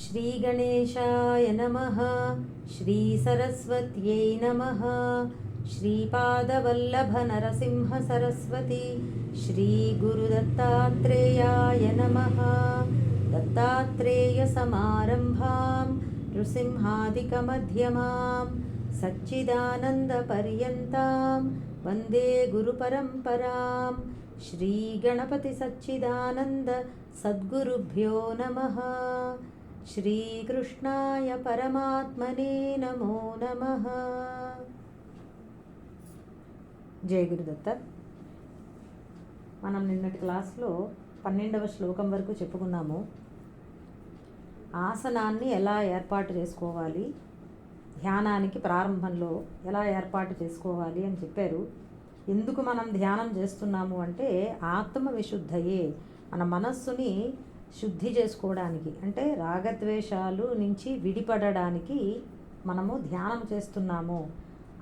श्रीगणेशाय नमः। श्रीसरस्वत्यै नमः। श्रीपादवल्लभनरसिंहसरस्वती श्रीगुरुदत्तात्रेयाय नमः। दत्तात्रेयसमारम्भां नृसिंहादिकमध्यमां सच्चिदानन्दपर्यन्तां वन्दे गुरुपरम्परां। श्रीगणपतिसच्चिदानन्द सद्गुरुभ्यो नमः। శ్రీకృష్ణాయ పరమాత్మనే నమో నమః. జయ గురుదత్త. మనం నిన్నటి క్లాస్లో 12వ శ్లోకం వరకు చెప్పుకున్నాము. ఆసనాన్ని ఎలా ఏర్పాటు చేసుకోవాలి, ధ్యానానికి ప్రారంభంలో ఎలా ఏర్పాటు చేసుకోవాలి అని చెప్పారు. ఎందుకు మనం ధ్యానం చేస్తున్నాము అంటే ఆత్మ విశుద్ధయే, మన మనస్సుని శుద్ధి చేసుకోవడానికి, అంటే రాగద్వేషాలు నుంచి విడిపడడానికి మనము ధ్యానం చేస్తున్నాము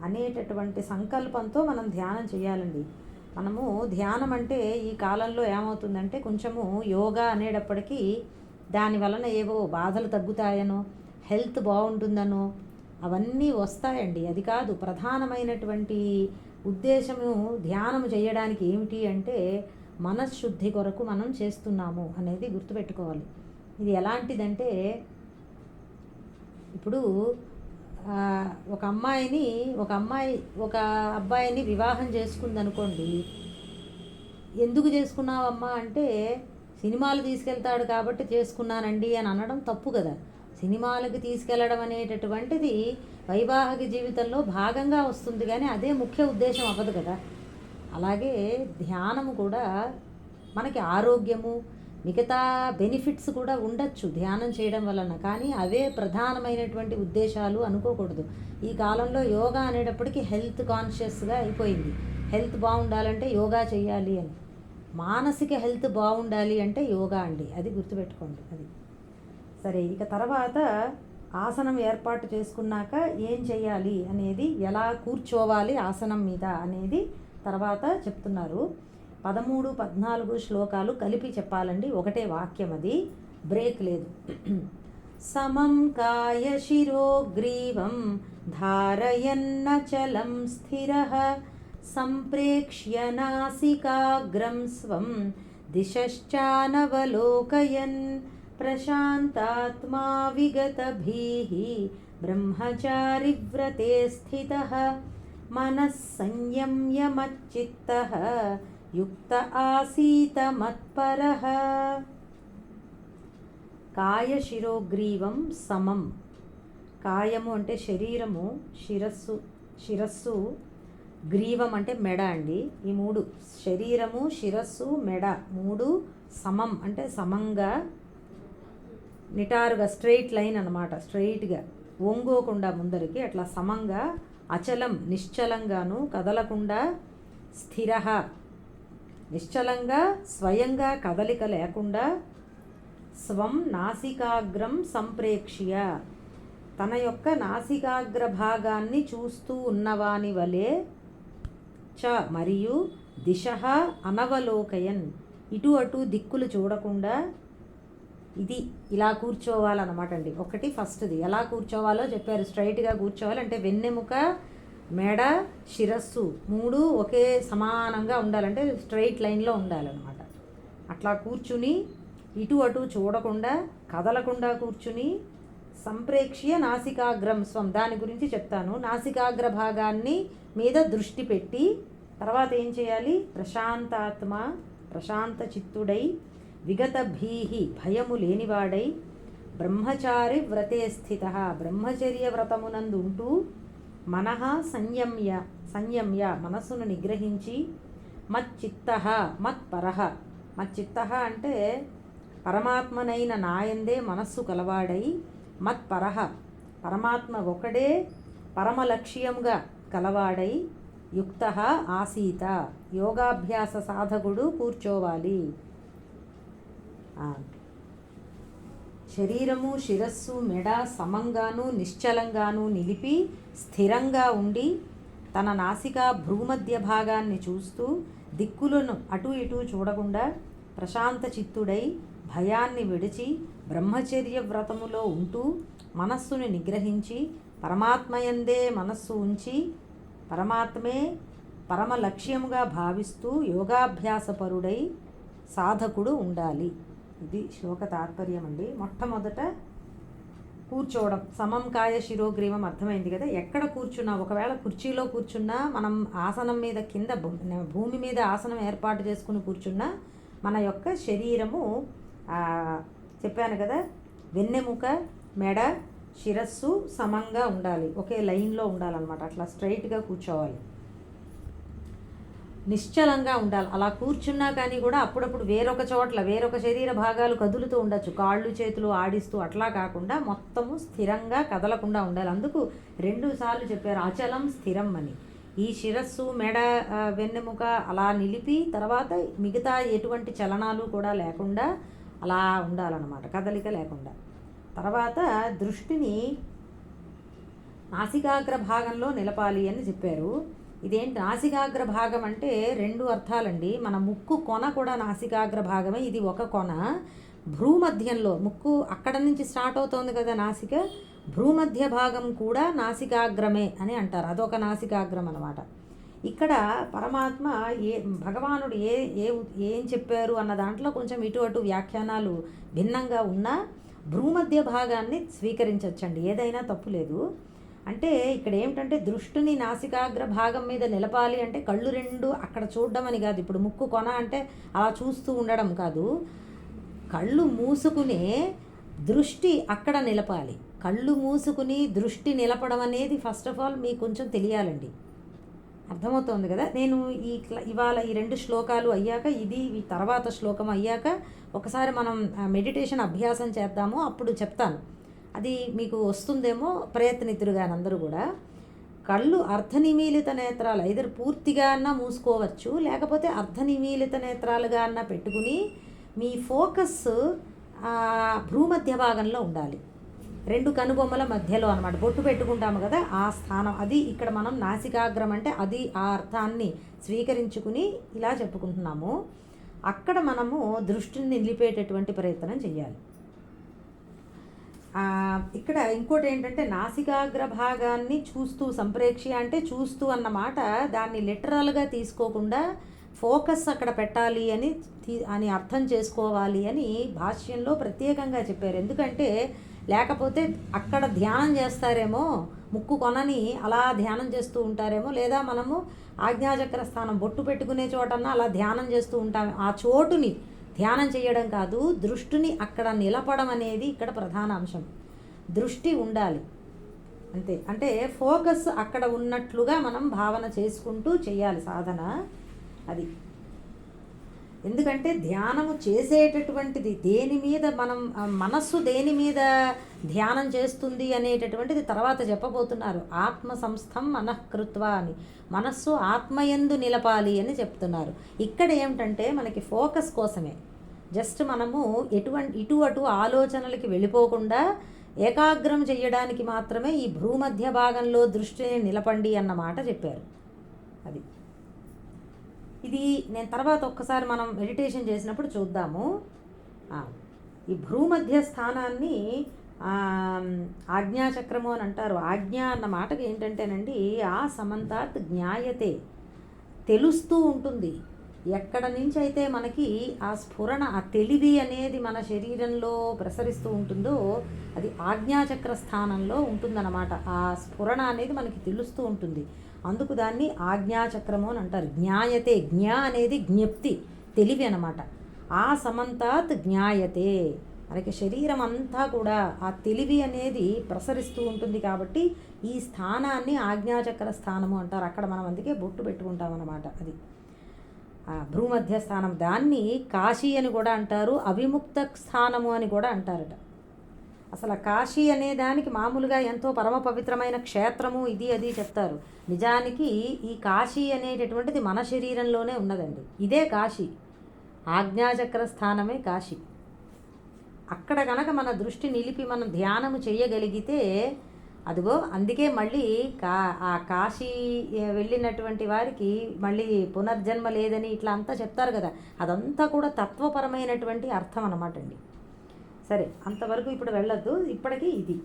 అనేటటువంటి సంకల్పంతో మనం ధ్యానం చేయాలండి. మనము ధ్యానం అంటే ఈ కాలంలో ఏమవుతుందంటే కొంచెము యోగా అనేటప్పటికీ దాని వలన ఏవో బాధలు తగ్గుతాయనో, హెల్త్ బాగుంటుందనో అవన్నీ వస్తాయండి. అది కాదు ప్రధానమైనటువంటి ఉద్దేశము. ధ్యానం చేయడానికి ఏమిటి అంటే మనశ్శుద్ధి కొరకు మనం చేస్తున్నాము అనేది గుర్తుపెట్టుకోవాలి. ఇది ఎలాంటిదంటే, ఇప్పుడు ఒక అబ్బాయిని వివాహం చేసుకుందనుకోండి. ఎందుకు చేసుకున్నావమ్మా అంటే సినిమాలు తీసుకెళ్తాడు కాబట్టి చేసుకున్నానండి అని అనడం తప్పు కదా. సినిమాలకు తీసుకెళ్ళడం అనేటటువంటిది వైవాహిక జీవితంలో భాగంగా వస్తుంది, కానీ అదే ముఖ్య ఉద్దేశం అవ్వదు కదా. అలాగే ధ్యానము కూడా మనకి ఆరోగ్యము, మిగతా బెనిఫిట్స్ కూడా ఉండొచ్చు ధ్యానం చేయడం వలన, కానీ అవే ప్రధానమైనటువంటి ఉద్దేశాలు అనుకోకూడదు. ఈ కాలంలో యోగా అనేటప్పటికీ హెల్త్ కాన్షియస్గా అయిపోయింది. హెల్త్ బాగుండాలంటే యోగా చేయాలి అని. మానసిక హెల్త్ బాగుండాలి అంటే యోగా అండి, అది గుర్తుపెట్టుకోండి. అది సరే. ఇక తర్వాత ఆసనం ఏర్పాటు చేసుకున్నాక ఏం చేయాలి అనేది, ఎలా కూర్చోవాలి ఆసనం మీద అనేది తర్వాత చెప్తున్నారు. 13, 14 శ్లోకాలు కలిపి చెప్పాలండి, ఒకటే వాక్యం, అది బ్రేక్ లేదు. సమం కాయ శిరోగ్రీవం ధారయన్నచలం స్థిరః సంప్రేక్ష్య నాసికాగ్రం స్వం దిశశ్చానవలోకయన్ ప్రశాంతాత్మా విగతభీః బ్రహ్మచారివ్రతే స్థితః మనః సంయమ్య మచ్చిత్తః యుక్త ఆసీత మత్పరః. కాయ శిరోగ్రీవం సమం. కాయము అంటే శరీరము, శిరస్సు, గ్రీవం అంటే మెడ అండి. ఈ మూడు, శరీరము, శిరస్సు, మెడ, మూడు సమం అంటే సమంగా, నిటారుగా, స్ట్రెయిట్ లైన్ అన్నమాట. స్ట్రెయిట్గా వంగోకుండా ముందరికి అట్లా సమంగా, అచలం నిశ్చలంగాను, కదలకుండా, స్థిర నిశ్చలంగా, స్వయంగా కదలిక లేకుండా, స్వం నాసికాగ్రం సంప్రేక్ష్య తన యొక్క నాసికాగ్ర భాగాన్ని చూస్తూ ఉన్నవాని వలె, చ మరియు దిశః అనవలోకయన్ ఇటు అటు దిక్కులు చూడకుండా, ఇది ఇలా కూర్చోవాలన్నమాట అండి. ఒకటి ఫస్ట్ది ఎలా కూర్చోవాలో చెప్పారు. స్ట్రైట్గా కూర్చోవాలంటే వెన్నెముక, మెడ, శిరస్సు మూడు ఒకే సమానంగా ఉండాలంటే స్ట్రైట్ లైన్లో ఉండాలన్నమాట. అట్లా కూర్చుని ఇటు అటు చూడకుండా, కదలకుండా కూర్చుని, సంప్రేక్ష్య నాసికాగ్రం స్వం, దాని గురించి చెప్తాను. నాసికాగ్ర భాగాన్ని మీద దృష్టి పెట్టి తర్వాత ఏం చేయాలి, ప్రశాంతాత్మ ప్రశాంత చిత్తుడై, విగత భీహి భయము లేనివాడై, బ్రహ్మచారి వ్రతే స్థిత బ్రహ్మచర్య వ్రతమునందు ఉంటూ, మనః సంయమ్య మనస్సును నిగ్రహించి, మచ్చిత్తః మత్పరః మచ్చిత్తః అంటే పరమాత్మనైన నాయందే మనస్సు కలవాడై, మత్పరః పరమాత్మ ఒకడే పరమలక్ష్యంగా కలవాడై, యుక్తః ఆసీత యోగాభ్యాస సాధకుడు కూర్చోవాలి. శరీరము, శిరస్సు, మెడ సమంగాను నిశ్చలంగాను నిలిపి స్థిరంగా ఉండి, తన నాసికా భ్రూమధ్య భాగాన్ని చూస్తూ దిక్కులను అటు ఇటు చూడకుండా ప్రశాంత చిత్తుడై, భయాన్ని విడిచి బ్రహ్మచర్య వ్రతములో ఉంటూ మనస్సును నిగ్రహించి పరమాత్మయందే మనస్సు ఉంచి పరమాత్మే పరమ లక్ష్యముగా భావిస్తూ యోగాభ్యాసపరుడై సాధకుడు ఉండాలి. ఇది శ్లోక తాత్పర్యం అండి. మొట్టమొదట కూర్చోవడం, సమం కాయ శిరోగ్రీవం అర్థమైంది కదా. ఎక్కడ కూర్చున్నా, ఒకవేళ కుర్చీలో కూర్చున్నా, మనం ఆసనం మీద కింద భూమి మీద ఆసనం ఏర్పాటు చేసుకుని కూర్చున్నా మన యొక్క శరీరము చెప్పాను కదా, వెన్నెముక, మెడ, శిరస్సు సమంగా ఉండాలి, ఒకే లైన్లో ఉండాలన్నమాట. అట్లా స్ట్రైట్గా కూర్చోవాలి, నిశ్చలంగా ఉండాలి. అలా కూర్చున్నా కానీ కూడా అప్పుడప్పుడు వేరొక చోట్ల వేరొక శరీర భాగాలు కదులుతూ ఉండొచ్చు, కాళ్ళు చేతులు ఆడిస్తూ. అట్లా కాకుండా మొత్తము స్థిరంగా కదలకుండా ఉండాలి. అందుకు 2 సార్లు చెప్పారు అచలం స్థిరం అని. ఈ శిరస్సు, మెడ, వెన్నెముక అలా నిలిపి తర్వాత మిగతా ఎటువంటి చలనాలు కూడా లేకుండా అలా ఉండాలన్నమాట, కదలిక లేకుండా. తర్వాత దృష్టిని నాసికాగ్ర భాగంలో నిలపాలి అని చెప్పారు. ఇదేంటి నాసికాగ్ర భాగం అంటే 2 అర్థాలండి. మన ముక్కు కొన కూడా నాసికాగ్ర భాగమే. ఇది ఒక కొన. భ్రూమధ్యంలో ముక్కు అక్కడ నుంచి స్టార్ట్ అవుతోంది కదా నాసిక, భ్రూమధ్య భాగం కూడా నాసికాగ్రమే అని అంటారు. అదొక నాసికాగ్రం అన్నమాట. ఇక్కడ పరమాత్మ భగవానుడు ఏం చెప్పారు అన్న దాంట్లో కొంచెం ఇటు అటు వ్యాఖ్యానాలు భిన్నంగా ఉన్నా భ్రూమధ్య భాగాన్ని స్వీకరించవచ్చండి, ఏదైనా తప్పు లేదు. అంటే ఇక్కడ ఏమిటంటే దృష్టిని నాసికాగ్ర భాగం మీద నిలపాలి అంటే కళ్ళు 2 అక్కడ చూడడం అని కాదు. ఇప్పుడు ముక్కు కొన అంటే అలా చూస్తూ ఉండడం కాదు, కళ్ళు మూసుకునే దృష్టి అక్కడ నిలపాలి. కళ్ళు మూసుకుని దృష్టి నిలపడం అనేది ఫస్ట్ ఆఫ్ ఆల్ మీకు కొంచెం తెలియాలండి. అర్థమవుతోంది కదా. నేను ఇవాళ ఈ 2 శ్లోకాలు అయ్యాక, ఇది తర్వాత శ్లోకం అయ్యాక ఒకసారి మనం మెడిటేషన్ అభ్యాసం చేద్దాము, అప్పుడు చెప్తాను. అది మీకు వస్తుందేమో, ప్రయత్నితురుగా అందరూ కూడా. కళ్ళు అర్ధనిమీలిత నేత్రాలు ఐదర్ పూర్తిగా అన్నా మూసుకోవచ్చు, లేకపోతే అర్ధనిమీలిత నేత్రాలుగా అన్నా పెట్టుకుని మీ ఫోకస్ భ్రూమధ్య భాగంలో ఉండాలి, 2 కనుబొమ్మల మధ్యలో అనమాట. బొట్టు పెట్టుకుంటాము కదా ఆ స్థానం, అది ఇక్కడ మనం నాసికాగ్రం అంటే అది ఆ అర్థాన్ని స్వీకరించుకుని ఇలా చెప్పుకుంటున్నాము. అక్కడ మనము దృష్టిని నిలిపేటటువంటి ప్రయత్నం చేయాలి. ఇక్కడ ఇంకోటి ఏంటంటే నాసికాగ్ర భాగాన్ని చూస్తూ, సంప్రేక్ష్య అంటే చూస్తూ అన్నమాట, దాన్ని లిటరల్గా తీసుకోకుండా ఫోకస్ అక్కడ పెట్టాలి అని అర్థం చేసుకోవాలి అని భాష్యంలో ప్రత్యేకంగా చెప్పారు. ఎందుకంటే లేకపోతే అక్కడ ధ్యానం చేస్తారేమో, ముక్కు కొనని అలా ధ్యానం చేస్తూ ఉంటారేమో, లేదా మనము ఆజ్ఞాచక్ర స్థానం బొట్టు పెట్టుకునే చోటన్నా అలా ధ్యానం చేస్తూ ఉంటాం. ఆ చోటుని ధ్యానం చేయడం కాదు, దృష్టిని అక్కడ నిలపడం అనేది ఇక్కడ ప్రధాన అంశం. దృష్టి ఉండాలి అంతే. అంటే ఫోకస్ అక్కడ ఉన్నట్లుగా మనం భావన చేసుకుంటూ చేయాలి సాధన. అది ఎందుకంటే ధ్యానము చేసేటటువంటిది దేని మీద మనం మనస్సు దేని మీద ధ్యానం చేస్తుంది అనేటటువంటిది తర్వాత చెప్పబోతున్నారు. ఆత్మ సంస్థం మనఃకృత్వ అని, మనస్సు ఆత్మయందు నిలపాలి అని చెప్తున్నారు. ఇక్కడ ఏమిటంటే మనకి ఫోకస్ కోసమే, జస్ట్ మనము ఇటు అటు ఆలోచనలకి వెళ్ళిపోకుండా ఏకాగ్రం చేయడానికి మాత్రమే ఈ భ్రూమధ్య భాగంలో దృష్టిని నిలపండి అన్నమాట చెప్పారు. అది ఇది నేను తర్వాత ఒక్కసారి మనం మెడిటేషన్ చేసినప్పుడు చూద్దాము. ఈ భ్రూమధ్య స్థానాన్ని ఆజ్ఞాచక్రము అని అంటారు. ఆజ్ఞ అన్న మాటకి ఏంటంటేనండి ఆ సమంతాత్ జ్ఞాయతే, తెలుస్తూ ఉంటుంది. ఎక్కడ నుంచి అయితే మనకి ఆ స్ఫురణ, ఆ తెలివి అనేది మన శరీరంలో ప్రసరిస్తూ ఉంటుందో అది ఆజ్ఞాచక్ర స్థానంలో ఉంటుందన్నమాట. ఆ స్ఫురణ అనేది మనకి తెలుస్తూ ఉంటుంది, అందుకు దాన్ని ఆజ్ఞాచక్రము అని అంటారు. జ్ఞాయతే, జ్ఞ అనేది జ్ఞప్తి, తెలివి అన్నమాట. ఆ సమంతాత్ జ్ఞాయతే, మనకి శరీరం అంతా కూడా ఆ తెలివి అనేది ప్రసరిస్తూ ఉంటుంది కాబట్టి ఈ స్థానాన్ని ఆజ్ఞాచక్ర స్థానము అంటారు. అక్కడ మనం అందుకే బొట్టు పెట్టుకుంటాం అన్నమాట. అది భ్రూమధ్య స్థానం. దాన్ని కాశీ అని కూడా అంటారు, అవిముక్త స్థానము అని కూడా అంటారట. అసలు కాశీ అనే దానికి మామూలుగా ఎంతో పరమ పవిత్రమైన క్షేత్రము ఇది అది చెప్తారు. నిజానికి ఈ కాశీ అనేటటువంటిది మన శరీరంలోనే ఉన్నదండి. ఇదే కాశీ, ఆజ్ఞాచక్ర స్థానమే కాశీ. అక్కడ కనుక మన దృష్టి నిలిపి మనం ధ్యానము చేయగలిగితే అదిగో, అందుకే మళ్ళీ ఆ కాశీ వెళ్ళినటువంటి వారికి మళ్ళీ పునర్జన్మ లేదని ఇట్లా అంతా చెప్తారు కదా, అదంతా కూడా తత్వపరమైనటువంటి అర్థం అన్నమాట అండి. సరే, అంతవరకు ఇప్పుడు వెళ్ళొద్దు. ఇప్పటికీ ఇది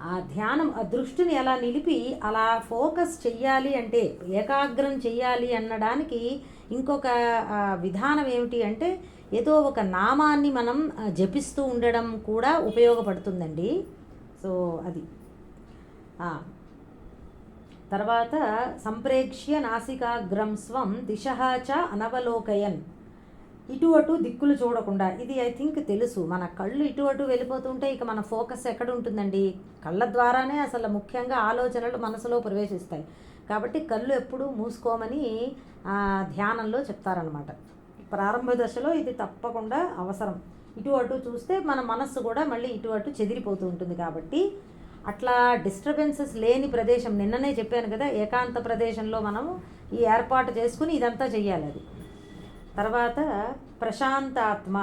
ఆ ధ్యానం, ఆ దృష్టిని ఎలా నిలిపి అలా ఫోకస్ చెయ్యాలి అంటే, ఏకాగ్రం చెయ్యాలి అనడానికి ఇంకొక విధానం ఏమిటి అంటే, ఏదో ఒక నామాన్ని మనం జపిస్తూ ఉండడం కూడా ఉపయోగపడుతుందండి. సో అది తర్వాత సంప్రేక్ష్య నాసికాగ్రం స్వం దిశః చ అనవలోకయన్, ఇటు అటు దిక్కులు చూడకుండా. ఇది ఐ థింక్ తెలుసు, మన కళ్ళు ఇటు అటు వెళ్ళిపోతుంటే ఇక మన ఫోకస్ ఎక్కడ ఉంటుందండి? కళ్ళ ద్వారానే అసలు ముఖ్యంగా ఆలోచనలు మనసులో ప్రవేశిస్తాయి. కాబట్టి కళ్ళు ఎప్పుడూ మూసుకోమని ధ్యానంలో చెప్తారనమాట. ప్రారంభ దశలో ఇది తప్పకుండా అవసరం. ఇటు అటు చూస్తే మన మనస్సు కూడా మళ్ళీ ఇటు అటు చెదిరిపోతూ ఉంటుంది. కాబట్టి అట్లా డిస్టర్బెన్సెస్ లేని ప్రదేశం, నిన్ననే చెప్పాను కదా, ఏకాంత ప్రదేశంలో మనము ఈ ఏర్పాటు చేసుకుని ఇదంతా చెయ్యాలి. అది తర్వాత ప్రశాంతాత్మ,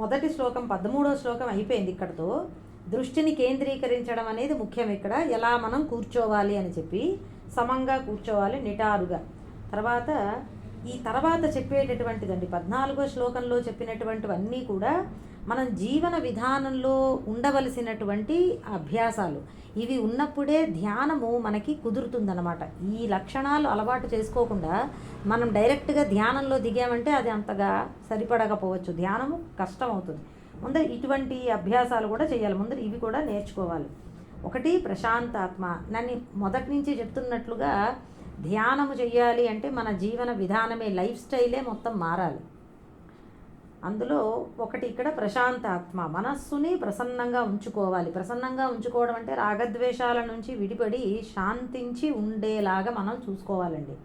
మొదటి శ్లోకం 13వ శ్లోకం అయిపోయింది ఇక్కడతో. దృష్టిని కేంద్రీకరించడం అనేది ముఖ్యం ఇక్కడ. ఎలా మనం కూర్చోవాలి అని చెప్పి, సమంగా కూర్చోవాలి, నిటారుగా. తర్వాత ఈ తర్వాత చెప్పేటటువంటిదండి 14వ శ్లోకంలో చెప్పినటువంటివన్నీ కూడా మనం జీవన విధానంలో ఉండవలసినటువంటి అభ్యాసాలు. ఇవి ఉన్నప్పుడే ధ్యానము మనకి కుదురుతుందన్నమాట. ఈ లక్షణాలు అలవాటు చేసుకోకుండా మనం డైరెక్ట్గా ధ్యానంలో దిగామంటే అది అంతగా సరిపడకపోవచ్చు, ధ్యానము కష్టం అవుతుంది. ముందర ఇటువంటి అభ్యాసాలు కూడా చేయాలి, ముందర ఇవి కూడా నేర్చుకోవాలి. ఒకటి ప్రశాంతాత్మ. నన్ను మొదటి నుంచి చెప్తున్నట్లుగా ధ్యానము చెయ్యాలి అంటే మన జీవన విధానమే, లైఫ్ స్టైలే మొత్తం మారాలి. అందులో ఒకటి ఇక్కడ ప్రశాంతాత్మ, మనస్సుని ప్రసన్నంగా ఉంచుకోవాలి. ప్రసన్నంగా ఉంచుకోవడం అంటే రాగద్వేషాల నుంచి విడిపడి శాంతించి ఉండేలాగా మనం చూసుకోవాలండి.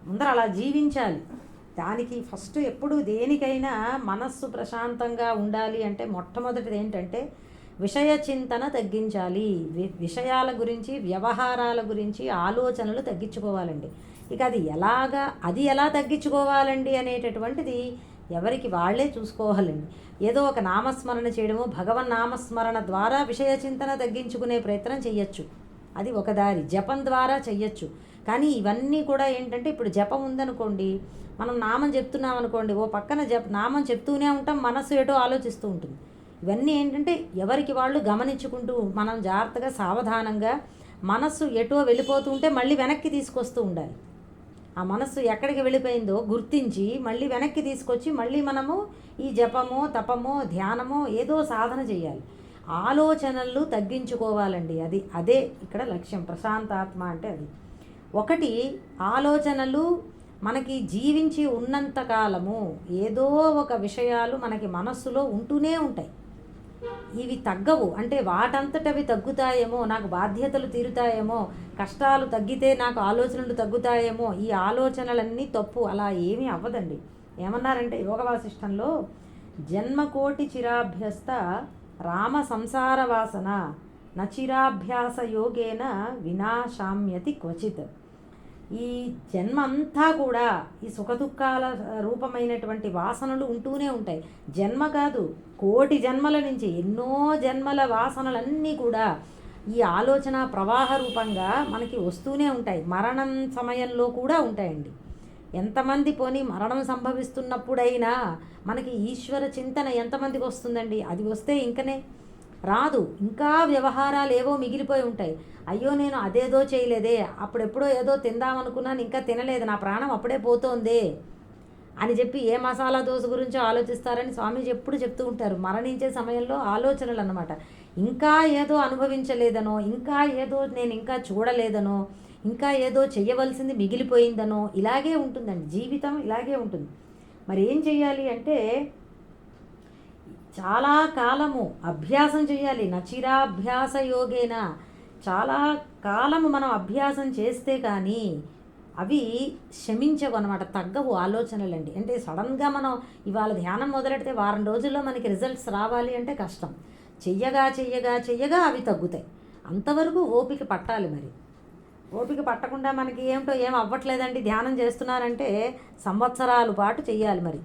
ముందర అలా జీవించాలి. దానికి ఫస్ట్ ఎప్పుడు దేనికైనా మనస్సు ప్రశాంతంగా ఉండాలి అంటే మొట్టమొదటిది ఏంటంటే విషయ చింతన తగ్గించాలి. విషయాల గురించి, వ్యవహారాల గురించి ఆలోచనలు తగ్గించుకోవాలండి. ఇక అది ఎలా తగ్గించుకోవాలండి అనేటటువంటిది ఎవరికి వాళ్ళే చూసుకోవాలండి. ఏదో ఒక నామస్మరణ చేయడము, భగవన్ నామస్మరణ ద్వారా విషయ చింతన తగ్గించుకునే ప్రయత్నం చెయ్యొచ్చు, అది ఒక దారి. జపం ద్వారా చెయ్యొచ్చు. కానీ ఇవన్నీ కూడా ఏంటంటే, ఇప్పుడు జపం ఉందనుకోండి, మనం నామం చెప్తున్నాం అనుకోండి, ఓ పక్కన నామం చెప్తూనే ఉంటాం, మనస్సు ఏటో ఆలోచిస్తూ ఉంటుంది. ఇవన్నీ ఏంటంటే ఎవరికి వాళ్ళు గమనించుకుంటూ మనం జాగ్రత్తగా సావధానంగా మనస్సు ఎటో వెళ్ళిపోతుంటే మళ్ళీ వెనక్కి తీసుకొస్తూ ఉండాలి. ఆ మనస్సు ఎక్కడికి వెళ్ళిపోయిందో గుర్తించి మళ్ళీ వెనక్కి తీసుకొచ్చి మళ్ళీ మనము ఈ జపమో, తపమో, ధ్యానమో ఏదో సాధన చేయాలి. ఆలోచనలు తగ్గించుకోవాలండి. అదే ఇక్కడ లక్ష్యం. ప్రశాంతాత్మ అంటే అది. ఒకటి, ఆలోచనలు మనకి జీవించి ఉన్నంతకాలము ఏదో ఒక విషయాలు మనకి మనస్సులో ఉంటూనే ఉంటాయి. ఇవి తగ్గవు. అంటే వాటంతటవి తగ్గుతాయేమో, నాకు బాధ్యతలు తీరుతాయేమో, కష్టాలు తగ్గితే నాకు ఆలోచనలు తగ్గుతాయేమో, ఈ ఆలోచనలన్నీ తప్పు. అలా ఏమీ అవ్వదండి. ఏమన్నారంటే యోగ వాసిష్టంలో, జన్మకోటి చిరాభ్యస్త రామ సంసార వాసన నచిరాభ్యాస యోగేన వినాశామ్యతి క్వచిత్. ఈ జన్మ అంతా కూడా ఈ సుఖదుఖాల రూపమైనటువంటి వాసనలు ఉంటూనే ఉంటాయి. జన్మ కాదు, కోటి జన్మల నుంచి ఎన్నో జన్మల వాసనలన్నీ కూడా ఈ ఆలోచన ప్రవాహ రూపంగా మనకి వస్తూనే ఉంటాయి. మరణం సమయంలో కూడా ఉంటాయండి. ఎంతమంది పోనీ మరణం సంభవిస్తున్నప్పుడైనా మనకి ఈశ్వర చింతన ఎంతమందికి వస్తుందండి? అది వస్తే ఇంకనే రాదు. ఇంకా వ్యవహారాలు ఏవో మిగిలిపోయి ఉంటాయి. అయ్యో నేను అదేదో చేయలేదే, అప్పుడెప్పుడో ఏదో తిందామనుకున్నాను, ఇంకా తినలేదు, నా ప్రాణం అప్పుడే పోతోందే అని చెప్పి ఏ మసాలా దోశ గురించో ఆలోచిస్తారని స్వామీజీ ఎప్పుడు చెప్తూ ఉంటారు. మరణించే సమయంలో ఆలోచనలు అన్నమాట. ఇంకా ఏదో అనుభవించలేదనో, ఇంకా ఏదో నేను ఇంకా చూడలేదనో, ఇంకా ఏదో చెయ్యవలసింది మిగిలిపోయిందనో, ఇలాగే ఉంటుందండి జీవితం, ఇలాగే ఉంటుంది. మరి ఏం చెయ్యాలి అంటే చాలా కాలము అభ్యాసం చేయాలి. నచిరాభ్యాస యోగేన, చాలా కాలము మనం అభ్యాసం చేస్తే కానీ అవి శమించవు అనమాట, తగ్గవు ఆలోచనలండి. అంటే సడన్గా మనం ఇవాళ ధ్యానం మొదలెడితే వారం రోజుల్లో మనకి రిజల్ట్స్ రావాలి అంటే కష్టం. చెయ్యగా అవి తగ్గుతాయి. అంతవరకు ఓపిక పట్టాలి. మరి ఓపిక పట్టకుండా మనకి ఏం అవ్వట్లేదండి, ధ్యానం చేస్తున్నారంటే సంవత్సరాల పాటు చెయ్యాలి. మరి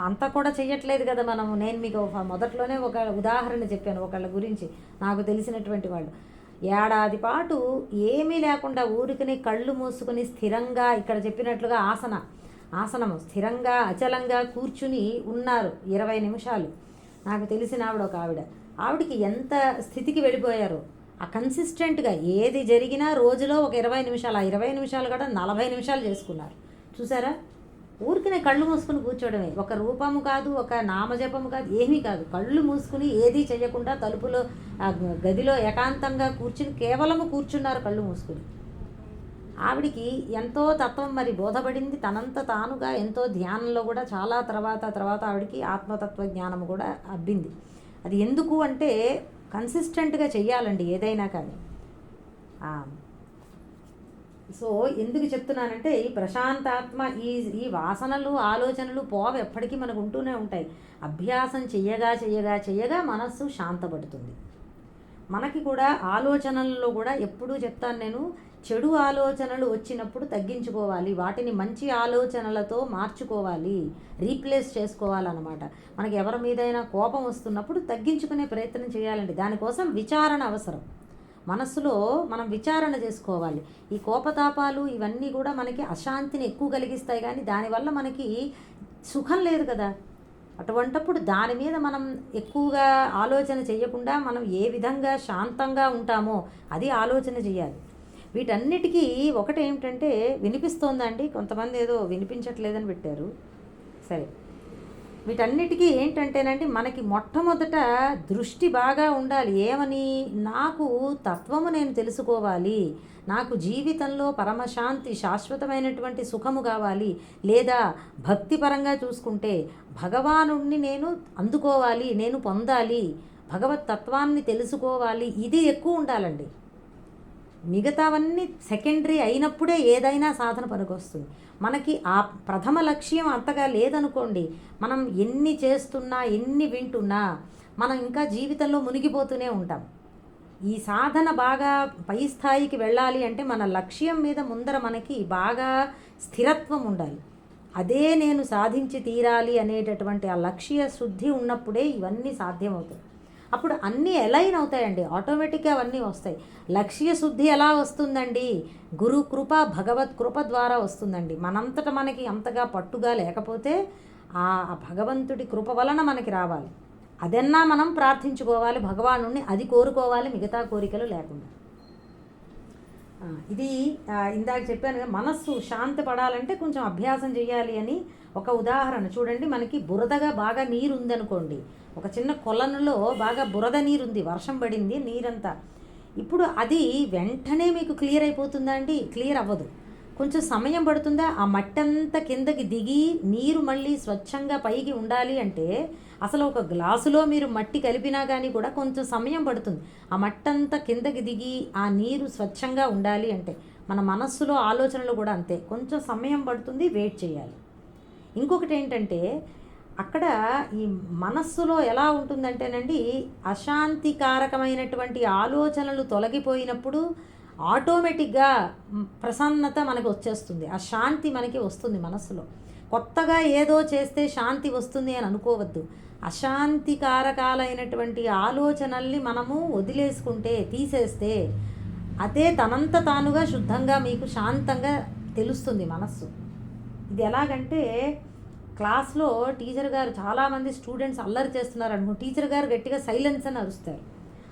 అంతా కూడా చెయ్యట్లేదు కదా మనము. నేను మీకు మొదట్లోనే ఒక ఉదాహరణ చెప్పాను ఒకళ్ళ గురించి, నాకు తెలిసినటువంటి వాళ్ళు. ఏడాది పాటు ఏమీ లేకుండా ఊరికని కళ్ళు మూసుకొని స్థిరంగా, ఇక్కడ చెప్పినట్లుగా ఆసనము స్థిరంగా అచలంగా కూర్చుని ఉన్నారు 20 నిమిషాలు. నాకు తెలిసిన ఆవిడ ఒక ఆవిడకి ఎంత స్థితికి వెళ్ళిపోయారో. ఆ కన్సిస్టెంట్గా ఏది జరిగినా రోజులో ఒక 20 నిమిషాలు, ఆ 20 నిమిషాలు కూడా 40 నిమిషాలు చేసుకున్నారు. చూసారా? ఊరికినే కళ్ళు మూసుకుని కూర్చోవడమే. ఒక రూపము కాదు, ఒక నామజపము కాదు, ఏమీ కాదు. కళ్ళు మూసుకుని ఏదీ చేయకుండా తలుపులో గదిలో ఏకాంతంగా కూర్చుని కేవలము కూర్చున్నారు కళ్ళు మూసుకుని. ఆవిడికి ఎంతో తత్వం మరి బోధపడింది. తనంత తానుగా ఎంతో ధ్యానంలో కూడా చాలా తర్వాత ఆవిడికి ఆత్మతత్వ జ్ఞానం కూడా అబ్బింది. అది ఎందుకు అంటే కన్సిస్టెంట్గా చెయ్యాలండి ఏదైనా కానీ. సో ఎందుకు చెప్తున్నానంటే ఈ ప్రశాంతాత్మ, ఈ వాసనలు ఆలోచనలు పోవ ఎప్పటికీ మనకు ఉంటూనే ఉంటాయి. అభ్యాసం చెయ్యగా మనస్సు శాంతపడుతుంది. మనకి కూడా ఆలోచనల్లో కూడా ఎప్పుడూ చెప్తాను నేను, చెడు ఆలోచనలు వచ్చినప్పుడు తగ్గించుకోవాలి, వాటిని మంచి ఆలోచనలతో మార్చుకోవాలి, రీప్లేస్ చేసుకోవాలన్నమాట. మనకి ఎవరి మీదైనా కోపం వస్తున్నప్పుడు తగ్గించుకునే ప్రయత్నం చేయాలండి. దానికోసం విచారణ అవసరం. మనస్సులో మనం విచారణ చేసుకోవాలి. ఈ కోపతాపాలు ఇవన్నీ కూడా మనకి అశాంతిని ఎక్కువ కలిగిస్తాయి, కానీ దానివల్ల మనకి సుఖం లేదు కదా. అటువంటప్పుడు దాని మీద మనం ఎక్కువగా ఆలోచన చేయకుండా మనం ఏ విధంగా శాంతంగా ఉంటామో అది ఆలోచన చేయాలి. వీటన్నిటికీ ఒకటేమిటంటే, వినిపిస్తోందండి, కొంతమంది ఏదో వినిపించట్లేదని పెట్టారు. సరే, వీటన్నిటికీ ఏంటంటేనండి, మనకి మొట్టమొదట దృష్టి బాగా ఉండాలి. ఏమని? నాకు తత్వము నేను తెలుసుకోవాలి, నాకు జీవితంలో పరమశాంతి శాశ్వతమైనటువంటి సుఖము కావాలి, లేదా భక్తిపరంగా చూసుకుంటే భగవానుడిని నేను అందుకోవాలి, నేను పొందాలి, భగవత్ తత్వాన్ని తెలుసుకోవాలి. ఇది ఎక్కువ ఉండాలండి. మిగతావన్నీ సెకండరీ అయినప్పుడే ఏదైనా సాధన పనికొస్తుంది. మనకి ఆ ప్రథమ లక్ష్యం అంతగా లేదనుకోండి, మనం ఎన్ని చేస్తున్నా ఎన్ని వింటున్నా మనం ఇంకా జీవితంలో మునిగిపోతూనే ఉంటాం. ఈ సాధన బాగా పై స్థాయికి వెళ్ళాలి అంటే మన లక్ష్యం మీద ముందర మనకి బాగా స్థిరత్వం ఉండాలి. అదే నేను సాధించి తీరాలి అనేటటువంటి ఆ లక్ష్య శుద్ధి ఉన్నప్పుడే ఇవన్నీ సాధ్యమవుతాయి. అప్పుడు అన్నీ ఎలైన్ అవుతాయండి, ఆటోమేటిక్గా అవన్నీ వస్తాయి. లక్ష్య శుద్ధి ఎలా వస్తుందండి? గురు కృప, భగవత్ కృప ద్వారా వస్తుందండి. మనంతట మనకి అంతగా పట్టుగా లేకపోతే ఆ భగవంతుడి కృప వలన మనకి రావాలి. అదన్నా మనం ప్రార్థించుకోవాలి భగవానుడిని, అది కోరుకోవాలి, మిగతా కోరికలు లేకుండా. ఇది ఇందాక చెప్పాను, మనస్సు శాంతి పడాలంటే కొంచెం అభ్యాసం చేయాలి అని. ఒక ఉదాహరణ చూడండి, మనకి బురదగా బాగా నీరు ఉందనుకోండి, ఒక చిన్న కొలనులో బాగా బురద నీరు ఉంది, వర్షం పడింది, నీరంతా. ఇప్పుడు అది వెంటనే మీకు క్లియర్ అయిపోతుందా అండి? క్లియర్ అవ్వదు, కొంచెం సమయం పడుతుందా? ఆ మట్టి అంతా కిందకి దిగి నీరు మళ్ళీ స్వచ్ఛంగా పైకి ఉండాలి అంటే అసలు ఒక గ్లాసులో మీరు మట్టి కలిపినా కానీ కూడా కొంచెం సమయం పడుతుంది. ఆ మట్టి అంతా కిందకి దిగి ఆ నీరు స్వచ్ఛంగా ఉండాలి అంటే మన మనస్సులో ఆలోచనలు కూడా అంతే, కొంచెం సమయం పడుతుంది, వెయిట్ చేయాలి. ఇంకొకటి ఏంటంటే, అక్కడ ఈ మనస్సులో ఎలా ఉంటుందంటేనండి, అశాంతికారకమైనటువంటి ఆలోచనలు తొలగిపోయినప్పుడు ఆటోమేటిక్గా ప్రసన్నత మనకు వచ్చేస్తుంది, ఆ శాంతి మనకి వస్తుంది మనస్సులో. కొత్తగా ఏదో చేస్తే శాంతి వస్తుంది అని అనుకోవద్దు. అశాంతికారకాలైనటువంటి ఆలోచనల్ని మనము వదిలేసుకుంటే, తీసేస్తే అదే తనంత తానుగా శుద్ధంగా మీకు శాంతంగా తెలుస్తుంది మనస్సు. ఇది ఎలాగంటే, క్లాస్లో టీచర్ గారు చాలామంది స్టూడెంట్స్ అల్లరి చేస్తున్నారు అనుకో, టీచర్ గారు గట్టిగా సైలెన్స్ అని అరుస్తారు.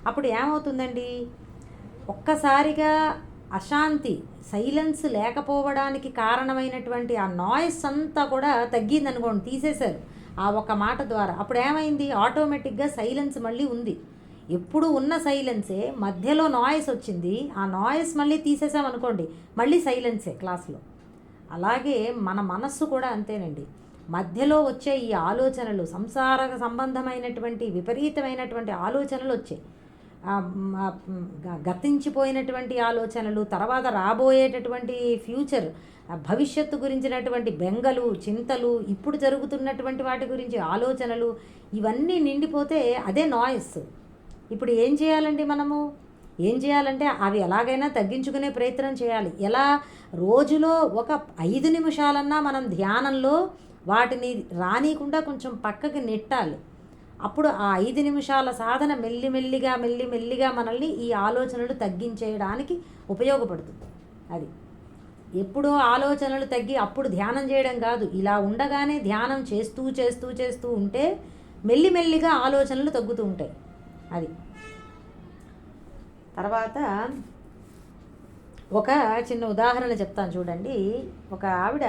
అప్పుడు ఏమవుతుందండి, ఒక్కసారిగా అశాంతి, సైలెన్స్ లేకపోవడానికి కారణమైనటువంటి ఆ నాయిస్ అంతా కూడా తగ్గిందనుకోండి, తీసేశారు ఆ ఒక మాట ద్వారా. అప్పుడు ఏమైంది, ఆటోమేటిక్గా సైలెన్స్ మళ్ళీ ఉంది. ఎప్పుడు ఉన్న సైలెన్సే, మధ్యలో నాయిస్ వచ్చింది, ఆ నాయిస్ మళ్ళీ తీసేసామనుకోండి, మళ్ళీ సైలెన్సే క్లాస్లో. అలాగే మన మనస్సు కూడా అంతేనండి. మధ్యలో వచ్చే ఈ ఆలోచనలు, సంసార సంబంధమైనటువంటి విపరీతమైనటువంటి ఆలోచనలు వచ్చాయి, గతించిపోయినటువంటి ఆలోచనలు, తర్వాత రాబోయేటటువంటి ఫ్యూచర్, భవిష్యత్తు గురించినటువంటి బెంగలు, చింతలు, ఇప్పుడు జరుగుతున్నటువంటి వాటి గురించి ఆలోచనలు, ఇవన్నీ నిండిపోతే అదే నాయిస్. ఇప్పుడు ఏం చేయాలండి, మనము ఏం చేయాలంటే అవి ఎలాగైనా తగ్గించుకునే ప్రయత్నం చేయాలి. ఎలా? రోజులో ఒక 5 నిమిషాలన్నా మనం ధ్యానంలో వాటిని రానీయకుండా కొంచెం పక్కకి నెట్టాలి. అప్పుడు ఆ 5 నిమిషాల సాధన మెల్లిమెల్లిగా మనల్ని ఈ ఆలోచనలు తగ్గించేయడానికి ఉపయోగపడుతుంది. అది ఎప్పుడో ఆలోచనలు తగ్గి అప్పుడు ధ్యానం చేయడం కాదు, ఇలా ఉండగానే ధ్యానం చేస్తూ ఉంటే మెల్లిమెల్లిగా ఆలోచనలు తగ్గుతూ ఉంటాయి. అది. తర్వాత ఒక చిన్న ఉదాహరణ చెప్తాను చూడండి. ఒక ఆవిడ,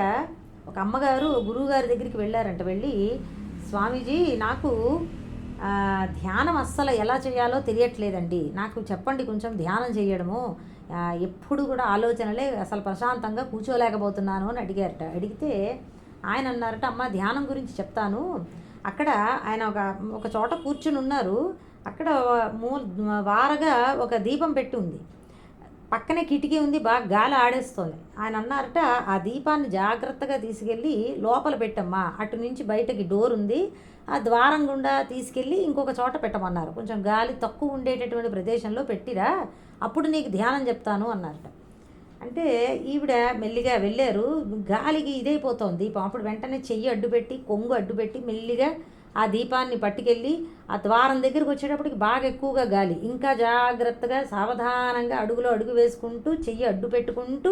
ఒక అమ్మగారు గురువుగారి దగ్గరికి వెళ్ళారంట. వెళ్ళి, స్వామీజీ, నాకు ధ్యానం అస్సలు ఎలా చేయాలో తెలియట్లేదండి, నాకు చెప్పండి కొంచెం ధ్యానం చేయడము, ఎప్పుడు కూడా ఆలోచనలే, అసలు ప్రశాంతంగా కూర్చోలేకపోతున్నాను అని అడిగారట. అడిగితే ఆయన అన్నారట, అమ్మ ధ్యానం గురించి చెప్తాను. అక్కడ ఆయన ఒక చోట కూర్చుని ఉన్నారు. అక్కడ వారగా ఒక దీపం పెట్టి ఉంది. పక్కనే కిటికీ ఉంది, బాగా గాలి ఆడేస్తోంది. ఆయన అన్నారట, ఆ దీపాన్ని జాగ్రత్తగా తీసుకెళ్ళి లోపల పెట్టమ్మా, అటు నుంచి బయటకి డోర్ ఉంది, ఆ ద్వారం గుండా తీసుకెళ్ళి ఇంకొక చోట పెట్టమన్నారు. కొంచెం గాలి తక్కువ ఉండేటటువంటి ప్రదేశంలో పెట్టిరా, అప్పుడు నీకు ధ్యానం చెప్తాను అన్నారట. అంటే ఈవిడ మెల్లిగా వెళ్ళారు. గాలికి ఇదైపోతుంది దీపం. అప్పుడు వెంటనే చెయ్యి అడ్డుపెట్టి, కొంగు అడ్డుపెట్టి మెల్లిగా ఆ దీపాన్ని పట్టుకెళ్ళి ఆ ద్వారం దగ్గరికి వచ్చేటప్పటికి బాగా ఎక్కువగా గాలి, ఇంకా జాగ్రత్తగా సావధానంగా అడుగులో అడుగు వేసుకుంటూ చెయ్యి అడ్డు పెట్టుకుంటూ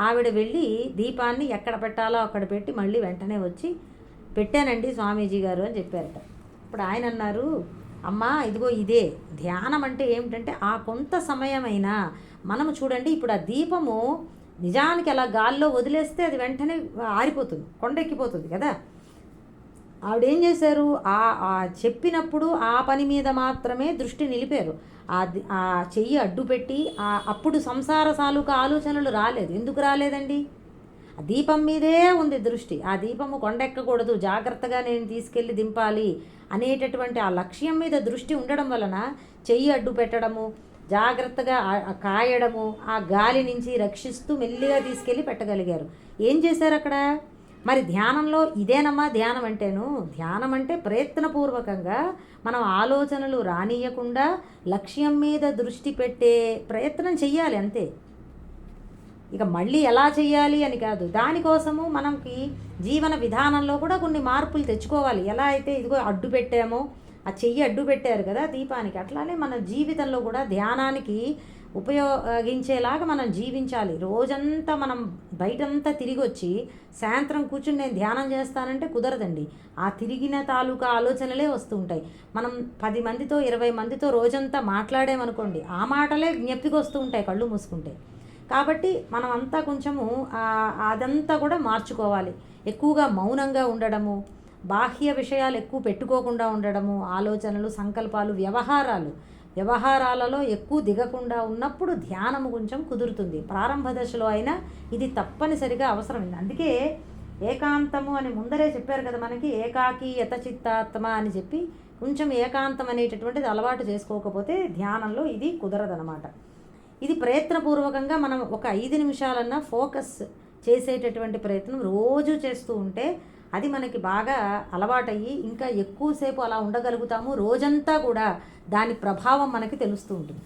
ఆవిడ వెళ్ళి దీపాన్ని ఎక్కడ పెట్టాలో అక్కడ పెట్టి మళ్ళీ వెంటనే వచ్చి, పెట్టానండి స్వామీజీ గారు అని చెప్పారట. ఇప్పుడు ఆయన అన్నారు, అమ్మా ఇదిగో ఇదే ధ్యానం అంటే ఏమిటంటే, ఆ కొంత సమయమైనా మనము చూడండి, ఇప్పుడు ఆ దీపము నిజానికి అలా గాల్లో వదిలేస్తే అది వెంటనే ఆరిపోతుంది, కొండెక్కిపోతుంది కదా. ఆవిడేం చేశారు, ఆ చెప్పినప్పుడు ఆ పని మీద మాత్రమే దృష్టి నిలిపారు. ఆ చెయ్యి అడ్డు పెట్టి అప్పుడు సంసార తాలూకా ఆలోచనలు రాలేదు. ఎందుకు రాలేదండి? ఆ దీపం మీదే ఉంది దృష్టి. ఆ దీపము కొండెక్కకూడదు, జాగ్రత్తగా నేను తీసుకెళ్ళి దింపాలి అనేటటువంటి ఆ లక్ష్యం మీద దృష్టి ఉండడం వలన చెయ్యి అడ్డు పెట్టడము, జాగ్రత్తగా కాయడము, ఆ గాలి నుంచి రక్షిస్తూ మెల్లిగా తీసుకెళ్ళి పెట్టగలిగారు. ఏం చేశారు అక్కడ? మరి ధ్యానంలో ఇదేనమ్మా ధ్యానం అంటేను. ధ్యానం అంటే ప్రయత్నపూర్వకంగా మనం ఆలోచనలు రానియకుండా లక్ష్యం మీద దృష్టి పెట్టే ప్రయత్నం చెయ్యాలి అంతే. ఇక మళ్ళీ ఎలా చెయ్యాలి అని కాదు. దానికోసము మనకి జీవన విధానంలో కూడా కొన్ని మార్పులు తెచ్చుకోవాలి. ఎలా అయితే ఇదిగో అడ్డు పెట్టామో, ఆ చెయ్యి అడ్డు పెట్టారు కదా దీపానికి, అట్లానే మన జీవితంలో కూడా ధ్యానానికి ఉపయోగించేలాగా మనం జీవించాలి. రోజంతా మనం బయటంతా తిరిగి వచ్చి సాయంత్రం కూర్చుని నేను ధ్యానం చేస్తానంటే కుదరదండి. ఆ తిరిగిన తాలూకా ఆలోచనలే వస్తూ ఉంటాయి. మనం 10 మందితో 20 మందితో రోజంతా మాట్లాడామనుకోండి, ఆ మాటలే జ్ఞప్తికి వస్తూ ఉంటాయి కళ్ళు మూసుకుంటే. కాబట్టి మనం అంతా కొంచెము అదంతా కూడా మార్చుకోవాలి. ఎక్కువగా మౌనంగా ఉండడము, బాహ్య విషయాలు ఎక్కువ పెట్టుకోకుండా ఉండడము, ఆలోచనలు, సంకల్పాలు, వ్యవహారాలలో ఎక్కువ దిగకుండా ఉన్నప్పుడు ధ్యానము కొంచెం కుదురుతుంది. ప్రారంభ దశలో అయినా ఇది తప్పనిసరిగా అవసరమైంది. అందుకే ఏకాంతము అని ముందరే చెప్పారు కదా మనకి, ఏకాకి యతచిత్తాత్మ అని చెప్పి కొంచెం ఏకాంతం అనేటటువంటిది అలవాటు చేసుకోకపోతే ధ్యానంలో ఇది కుదరదనమాట. ఇది ప్రయత్నపూర్వకంగా మనం ఒక 5 నిమిషాలన్నా ఫోకస్ చేసేటటువంటి ప్రయత్నం రోజు చేస్తూ ఉంటే అది మనకి బాగా అలవాటయ్యి ఇంకా ఎక్కువసేపు అలా ఉండగలుగుతాము. రోజంతా కూడా దాని ప్రభావం మనకి తెలుస్తూ ఉంటుంది.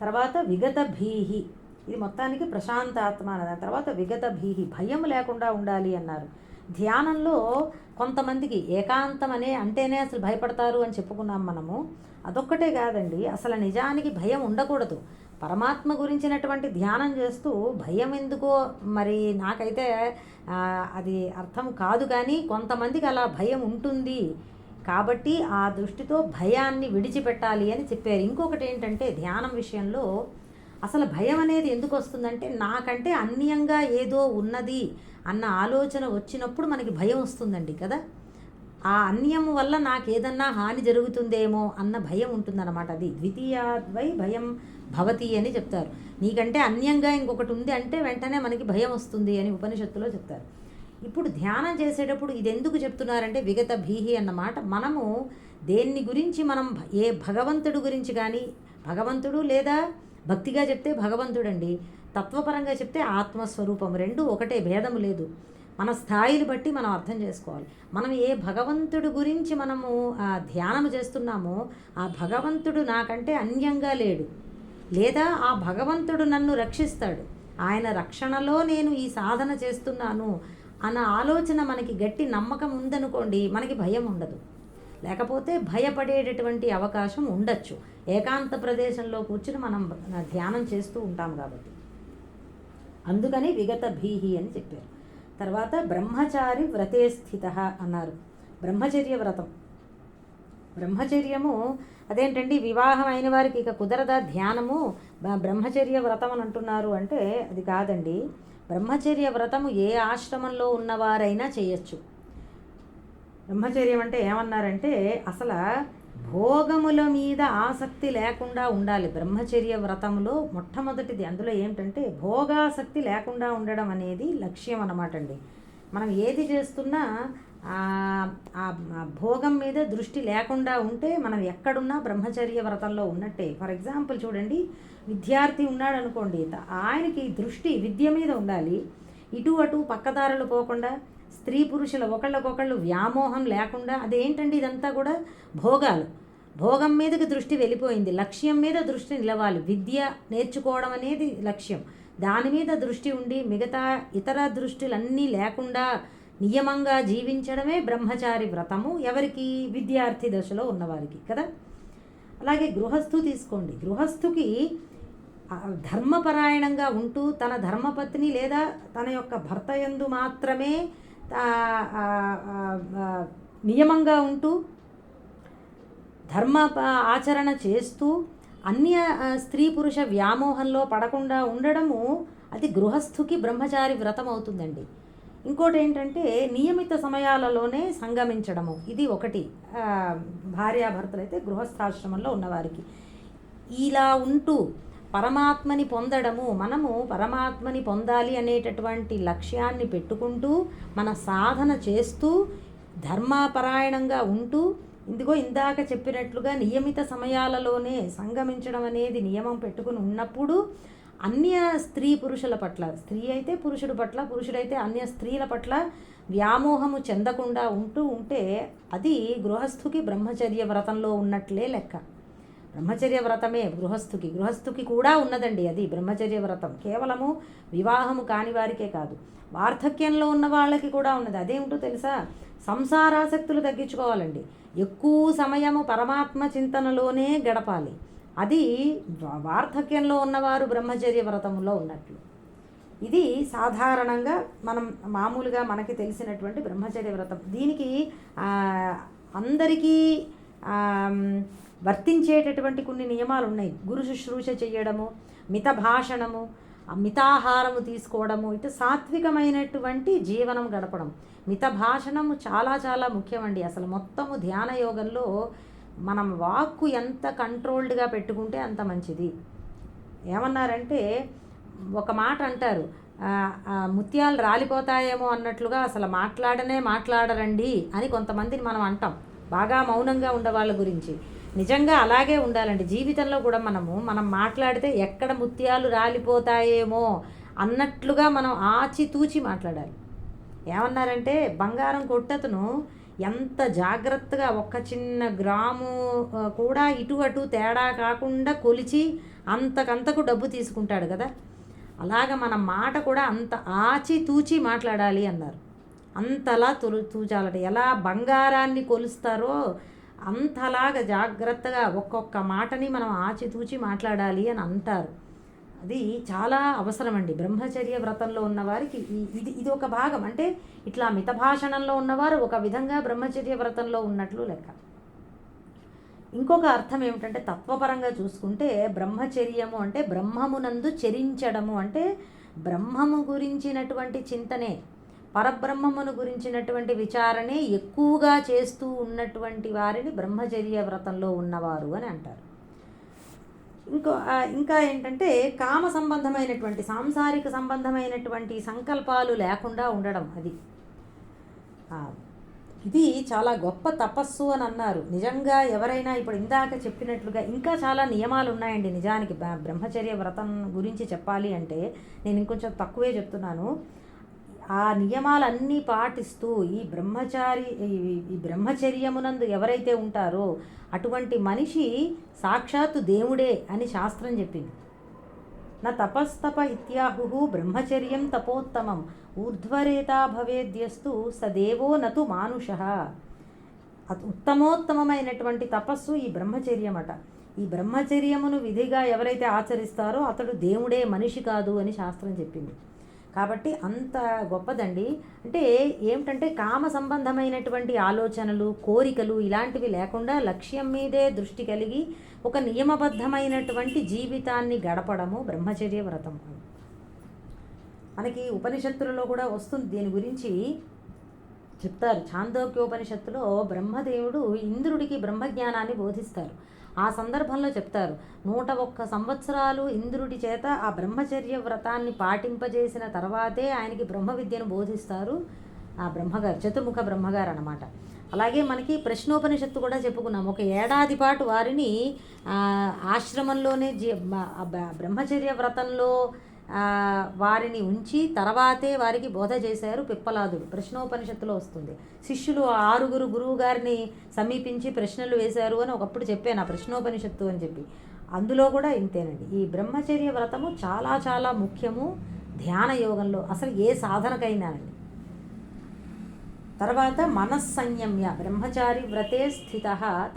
తర్వాత విగత భీహి, ఇది మొత్తానికి ప్రశాంతాత్మ అన్నది. తర్వాత విగత భీహి, భయం లేకుండా ఉండాలి అన్నారు. ధ్యానంలో కొంతమందికి ఏకాంతం అంటేనే అసలు భయపడతారు అని చెప్పుకున్నాం మనము. అదొక్కటే కాదండి, అసలు నిజానికి భయం ఉండకూడదు. పరమాత్మ గురించినటువంటి ధ్యానం చేస్తూ భయం ఎందుకో మరి నాకైతే అది అర్థం కాదు. కానీ కొంతమందికి అలా భయం ఉంటుంది కాబట్టి ఆ దృష్టితో భయాన్ని విడిచిపెట్టాలి అని చెప్పారు. ఇంకొకటి ఏంటంటే ధ్యానం విషయంలో అసలు భయం అనేది ఎందుకు వస్తుందంటే, నాకంటే అన్యంగా ఏదో ఉన్నది అన్న ఆలోచన వచ్చినప్పుడు మనకి భయం వస్తుందండి కదా. ఆ అన్యం వల్ల నాకు ఏదన్నా హాని జరుగుతుందేమో అన్న భయం ఉంటుందన్నమాట. అది ద్వితీయాద్వై భయం భవతి అని చెప్తారు. నీకంటే అన్యంగా ఇంకొకటి ఉంది అంటే వెంటనే మనకి భయం వస్తుంది అని ఉపనిషత్తులో చెప్తారు. ఇప్పుడు ధ్యానం చేసేటప్పుడు ఇది ఎందుకు చెప్తున్నారంటే విగత భీహి అన్నమాట. మనము దేన్ని గురించి మనం ఏ భగవంతుడు గురించి కానీ, భగవంతుడు లేదా భక్తిగా చెప్తే భగవంతుడండి, తత్వపరంగా చెప్తే ఆత్మస్వరూపం, రెండు ఒకటే, భేదము లేదు. మన స్థాయిని బట్టి మనం అర్థం చేసుకోవాలి. మనం ఏ భగవంతుడు గురించి మనము ధ్యానం చేస్తున్నామో ఆ భగవంతుడు నాకంటే అన్యంగా లేడు, లేదా ఆ భగవంతుడు నన్ను రక్షిస్తాడు, ఆయన రక్షణలో నేను ఈ సాధన చేస్తున్నాను అన్న ఆలోచన మనకి గట్టి నమ్మకం ఉందనుకోండి, మనకి భయం ఉండదు. లేకపోతే భయపడేటటువంటి అవకాశం ఉండొచ్చు. ఏకాంత ప్రదేశంలో కూర్చుని మనం ధ్యానం చేస్తూ ఉంటాం కాబట్టి. అందుకని విగత భీహి అని చెప్పారు. తర్వాత బ్రహ్మచారి వ్రతే స్థిత అన్నారు. బ్రహ్మచర్య వ్రతం. బ్రహ్మచర్యము అదేంటండి, వివాహం అయిన వారికి ఇక కుదరదా ధ్యానము, బ్రహ్మచర్య వ్రతం అని అంటున్నారు అంటే అది కాదండి. బ్రహ్మచర్య వ్రతము ఏ ఆశ్రమంలో ఉన్నవారైనా చేయొచ్చు. బ్రహ్మచర్యం అంటే ఏమన్నారంటే అసలు భోగముల మీద ఆసక్తి లేకుండా ఉండాలి. బ్రహ్మచర్య వ్రతంలో మొట్టమొదటిది అందులో ఏమిటంటే భోగాసక్తి లేకుండా ఉండడం అనేది లక్ష్యం అన్నమాట అండి. మనం ఏది చేస్తున్నా భోగం మీద దృష్టి లేకుండా ఉంటే మనం ఎక్కడున్నా బ్రహ్మచర్య వ్రతంలో ఉన్నట్టే. ఫర్ ఎగ్జాంపుల్ చూడండి, విద్యార్థి ఉన్నాడు అనుకోండి, ఆయనకి దృష్టి విద్య మీద ఉండాలి. ఇటు అటు పక్కదారులు పోకుండా, స్త్రీ పురుషుల ఒకళ్ళకొకళ్ళు వ్యామోహం లేకుండా. అదేంటండి, ఇదంతా కూడా భోగాలు. భోగం మీదకి దృష్టి వెళ్ళిపోయింది, లక్ష్యం మీద దృష్టి నిలవాలి. విద్య నేర్చుకోవడం అనేది లక్ష్యం, దాని మీద దృష్టి ఉండి మిగతా ఇతర దృష్టిలన్నీ లేకుండా నియమంగా జీవించడమే బ్రహ్మచారి వ్రతము. ఎవరికి? విద్యార్థి దశలో ఉన్నవారికి కదా. అలాగే గృహస్థు తీసుకోండి. గృహస్థుకి ధర్మపరాయణంగా ఉంటూ తన ధర్మపత్ని లేదా తన యొక్క భర్త యందు మాత్రమే నియమంగా ఉంటూ ధర్మ ఆచరణ చేస్తూ అన్య స్త్రీ పురుష వ్యామోహంలో పడకుండా ఉండడము అది గృహస్థుకి బ్రహ్మచారి వ్రతం అవుతుందండి. ఇంకోటి ఏంటంటే నియమిత సమయాలలోనే సంగమించడము, ఇది ఒకటి. భార్యాభర్తలైతే గృహస్థాశ్రమంలో ఉన్నవారికి ఇలా ఉంటూ పరమాత్మని పొందడము. మనము పరమాత్మని పొందాలి అనేటటువంటి లక్ష్యాన్ని పెట్టుకుంటూ మన సాధన చేస్తూ ధర్మపరాయణంగా ఉంటూ, ఇందుకో ఇందాక చెప్పినట్లుగా నియమిత సమయాలలోనే సంగమించడం అనేది నియమం పెట్టుకుని ఉన్నప్పుడు అన్య స్త్రీ పురుషుల పట్ల, స్త్రీ అయితే పురుషుడి పట్ల, పురుషుడైతే అన్య స్త్రీల పట్ల వ్యామోహము చెందకుండా ఉంటే అది గృహస్థుకి బ్రహ్మచర్య వ్రతంలో ఉన్నట్లే లెక్క. బ్రహ్మచర్య వ్రతమే గృహస్థుకి కూడా ఉన్నదండి. అది బ్రహ్మచర్య వ్రతం కేవలము వివాహము కాని వారికే కాదు, వార్ధక్యంలో ఉన్న వాళ్ళకి కూడా ఉన్నది. అదేమిటో తెలుసా? సంసారాసక్తులు తగ్గించుకోవాలండి. ఎక్కువ సమయము పరమాత్మ చింతనలోనే గడపాలి. అది వార్ధక్యంలో ఉన్నవారు బ్రహ్మచర్య వ్రతంలో ఉన్నట్లు. ఇది సాధారణంగా మనం మామూలుగా మనకి తెలిసినటువంటి బ్రహ్మచర్య వ్రతం. దీనికి అందరికీ వర్తించేటటువంటి కొన్ని నియమాలు ఉన్నాయి. గురు శుశ్రూష చేయడము, మిత భాషణము, మితాహారము తీసుకోవడము, ఇటు సాత్వికమైనటువంటి జీవనం గడపడం. మిత భాషణము చాలా చాలా ముఖ్యమండి. అసలు మొత్తము ధ్యాన యోగంలో మనం వాక్కు ఎంత కంట్రోల్డ్గా పెట్టుకుంటే అంత మంచిది. ఏమన్నారంటే ఒక మాట అంటారు, ముత్యాలు రాలిపోతాయేమో అన్నట్లుగా అసలు మాట్లాడరండి అని కొంతమందిని మనం అంటాం, బాగా మౌనంగా ఉండే వాళ్ళ గురించి. నిజంగా అలాగే ఉండాలండి. జీవితంలో కూడా మనం మాట్లాడితే ఎక్కడ ముత్యాలు రాలిపోతాయేమో అన్నట్లుగా మనం ఆచితూచి మాట్లాడాలి. ఏమన్నారంటే బంగారం కొట్టతను ఎంత జాగ్రత్తగా ఒక్క చిన్న గ్రాము కూడా ఇటు అటు తేడా కాకుండా కొలిచి అంతకంతకు డబ్బు తీసుకుంటాడు కదా, అలాగ మన మాట కూడా అంత ఆచితూచి మాట్లాడాలి అన్నారు. అంతలా తూచాలట. ఎలా బంగారాన్ని కొలుస్తారో అంతలాగా జాగ్రత్తగా ఒక్కొక్క మాటని మనం ఆచితూచి మాట్లాడాలి అని అంటారు. అది చాలా అవసరమండి బ్రహ్మచర్య వ్రతంలో ఉన్నవారికి. ఇది ఒక భాగం. అంటే ఇట్లా మితభాషణంలో ఉన్నవారు ఒక విధంగా బ్రహ్మచర్య వ్రతంలో ఉన్నట్లు లెక్క. ఇంకొక అర్థం ఏమిటంటే తత్వపరంగా చూసుకుంటే బ్రహ్మచర్యము అంటే బ్రహ్మమునందు చరించడము, అంటే బ్రహ్మము గురించినటువంటి చింతనే, పరబ్రహ్మమును గురించినటువంటి విచారణే ఎక్కువగా చేస్తూ ఉన్నటువంటి వారిని బ్రహ్మచర్య వ్రతంలో ఉన్నవారు అని అంటారు. ఇంకా ఏంటంటే కామ సంబంధమైనటువంటి సాంసారిక సంబంధమైనటువంటి సంకల్పాలు లేకుండా ఉండడం. ఇది చాలా గొప్ప తపస్సు అని అన్నారు. నిజంగా ఎవరైనా ఇప్పుడు ఇందాక చెప్పినట్లుగా ఇంకా చాలా నియమాలు ఉన్నాయండి. నిజానికి బ్రహ్మచర్య వ్రతం గురించి చెప్పాలి అంటే నేను ఇంకొంచెం తక్కువే చెప్తున్నాను. ఆ నియమాలన్నీ పాటిస్తూ ఈ బ్రహ్మచర్యమునందు ఎవరైతే ఉంటారో అటువంటి మనిషి సాక్షాత్తు దేవుడే అని శాస్త్రం చెప్పింది. నా తపస్తప ఇత్యాహు బ్రహ్మచర్యం తపోత్తమం ఊర్ధ్వరేతా భవేద్యస్తు సదేవో నతు మానుష. ఉత్తమోత్తమైనటువంటి తపస్సు ఈ బ్రహ్మచర్యమట. ఈ బ్రహ్మచర్యమును విధిగా ఎవరైతే ఆచరిస్తారో అతడు దేవుడే, మనిషి కాదు అని శాస్త్రం చెప్పింది. కాబట్టి అంత గొప్పదండి. అంటే ఏమిటంటే కామ సంబంధమైనటువంటి ఆలోచనలు, కోరికలు ఇలాంటివి లేకుండా లక్ష్యం మీదే దృష్టి కలిగి ఒక నియమబద్ధమైనటువంటి జీవితాన్ని గడపడము బ్రహ్మచర్య వ్రతం. మనకి ఉపనిషత్తులలో కూడా వస్తుంది, దీని గురించి చెప్తారు. ఛాందోగ్యోపనిషత్తులో బ్రహ్మదేవుడు ఇంద్రుడికి బ్రహ్మజ్ఞానాన్ని బోధిస్తారు. ఆ సందర్భంలో చెప్తారు, 101 సంవత్సరాలు ఇంద్రుడి చేత ఆ బ్రహ్మచర్య వ్రతాన్ని పాటింపజేసిన తర్వాతే ఆయనకి బ్రహ్మ విద్యను బోధిస్తారు ఆ బ్రహ్మగారు, చతుర్ముఖ బ్రహ్మగారు అనమాట. అలాగే మనకి ప్రశ్నోపనిషత్తు కూడా చెప్పుకున్నాం. 1 ఏడాది పాటు వారిని ఆశ్రమంలోనే బ్రహ్మచర్య వ్రతంలో వారిని ఉంచి తర్వాతే వారికి బోధ చేశారు పిప్పలాదుడు. ప్రశ్నోపనిషత్తులో వస్తుంది. శిష్యులు 6 గురువు గారిని సమీపించి ప్రశ్నలు వేశారు అని ఒకప్పుడు చెప్పాను, ఆ ప్రశ్నోపనిషత్తు అని చెప్పి. అందులో కూడా ఇంతేనండి. ఈ బ్రహ్మచర్య వ్రతము చాలా చాలా ముఖ్యము ధ్యాన యోగంలో, అసలు ఏ సాధనకైనా అండి. తర్వాత మనస్సంయమ్య, బ్రహ్మచారి వ్రతే స్థిత.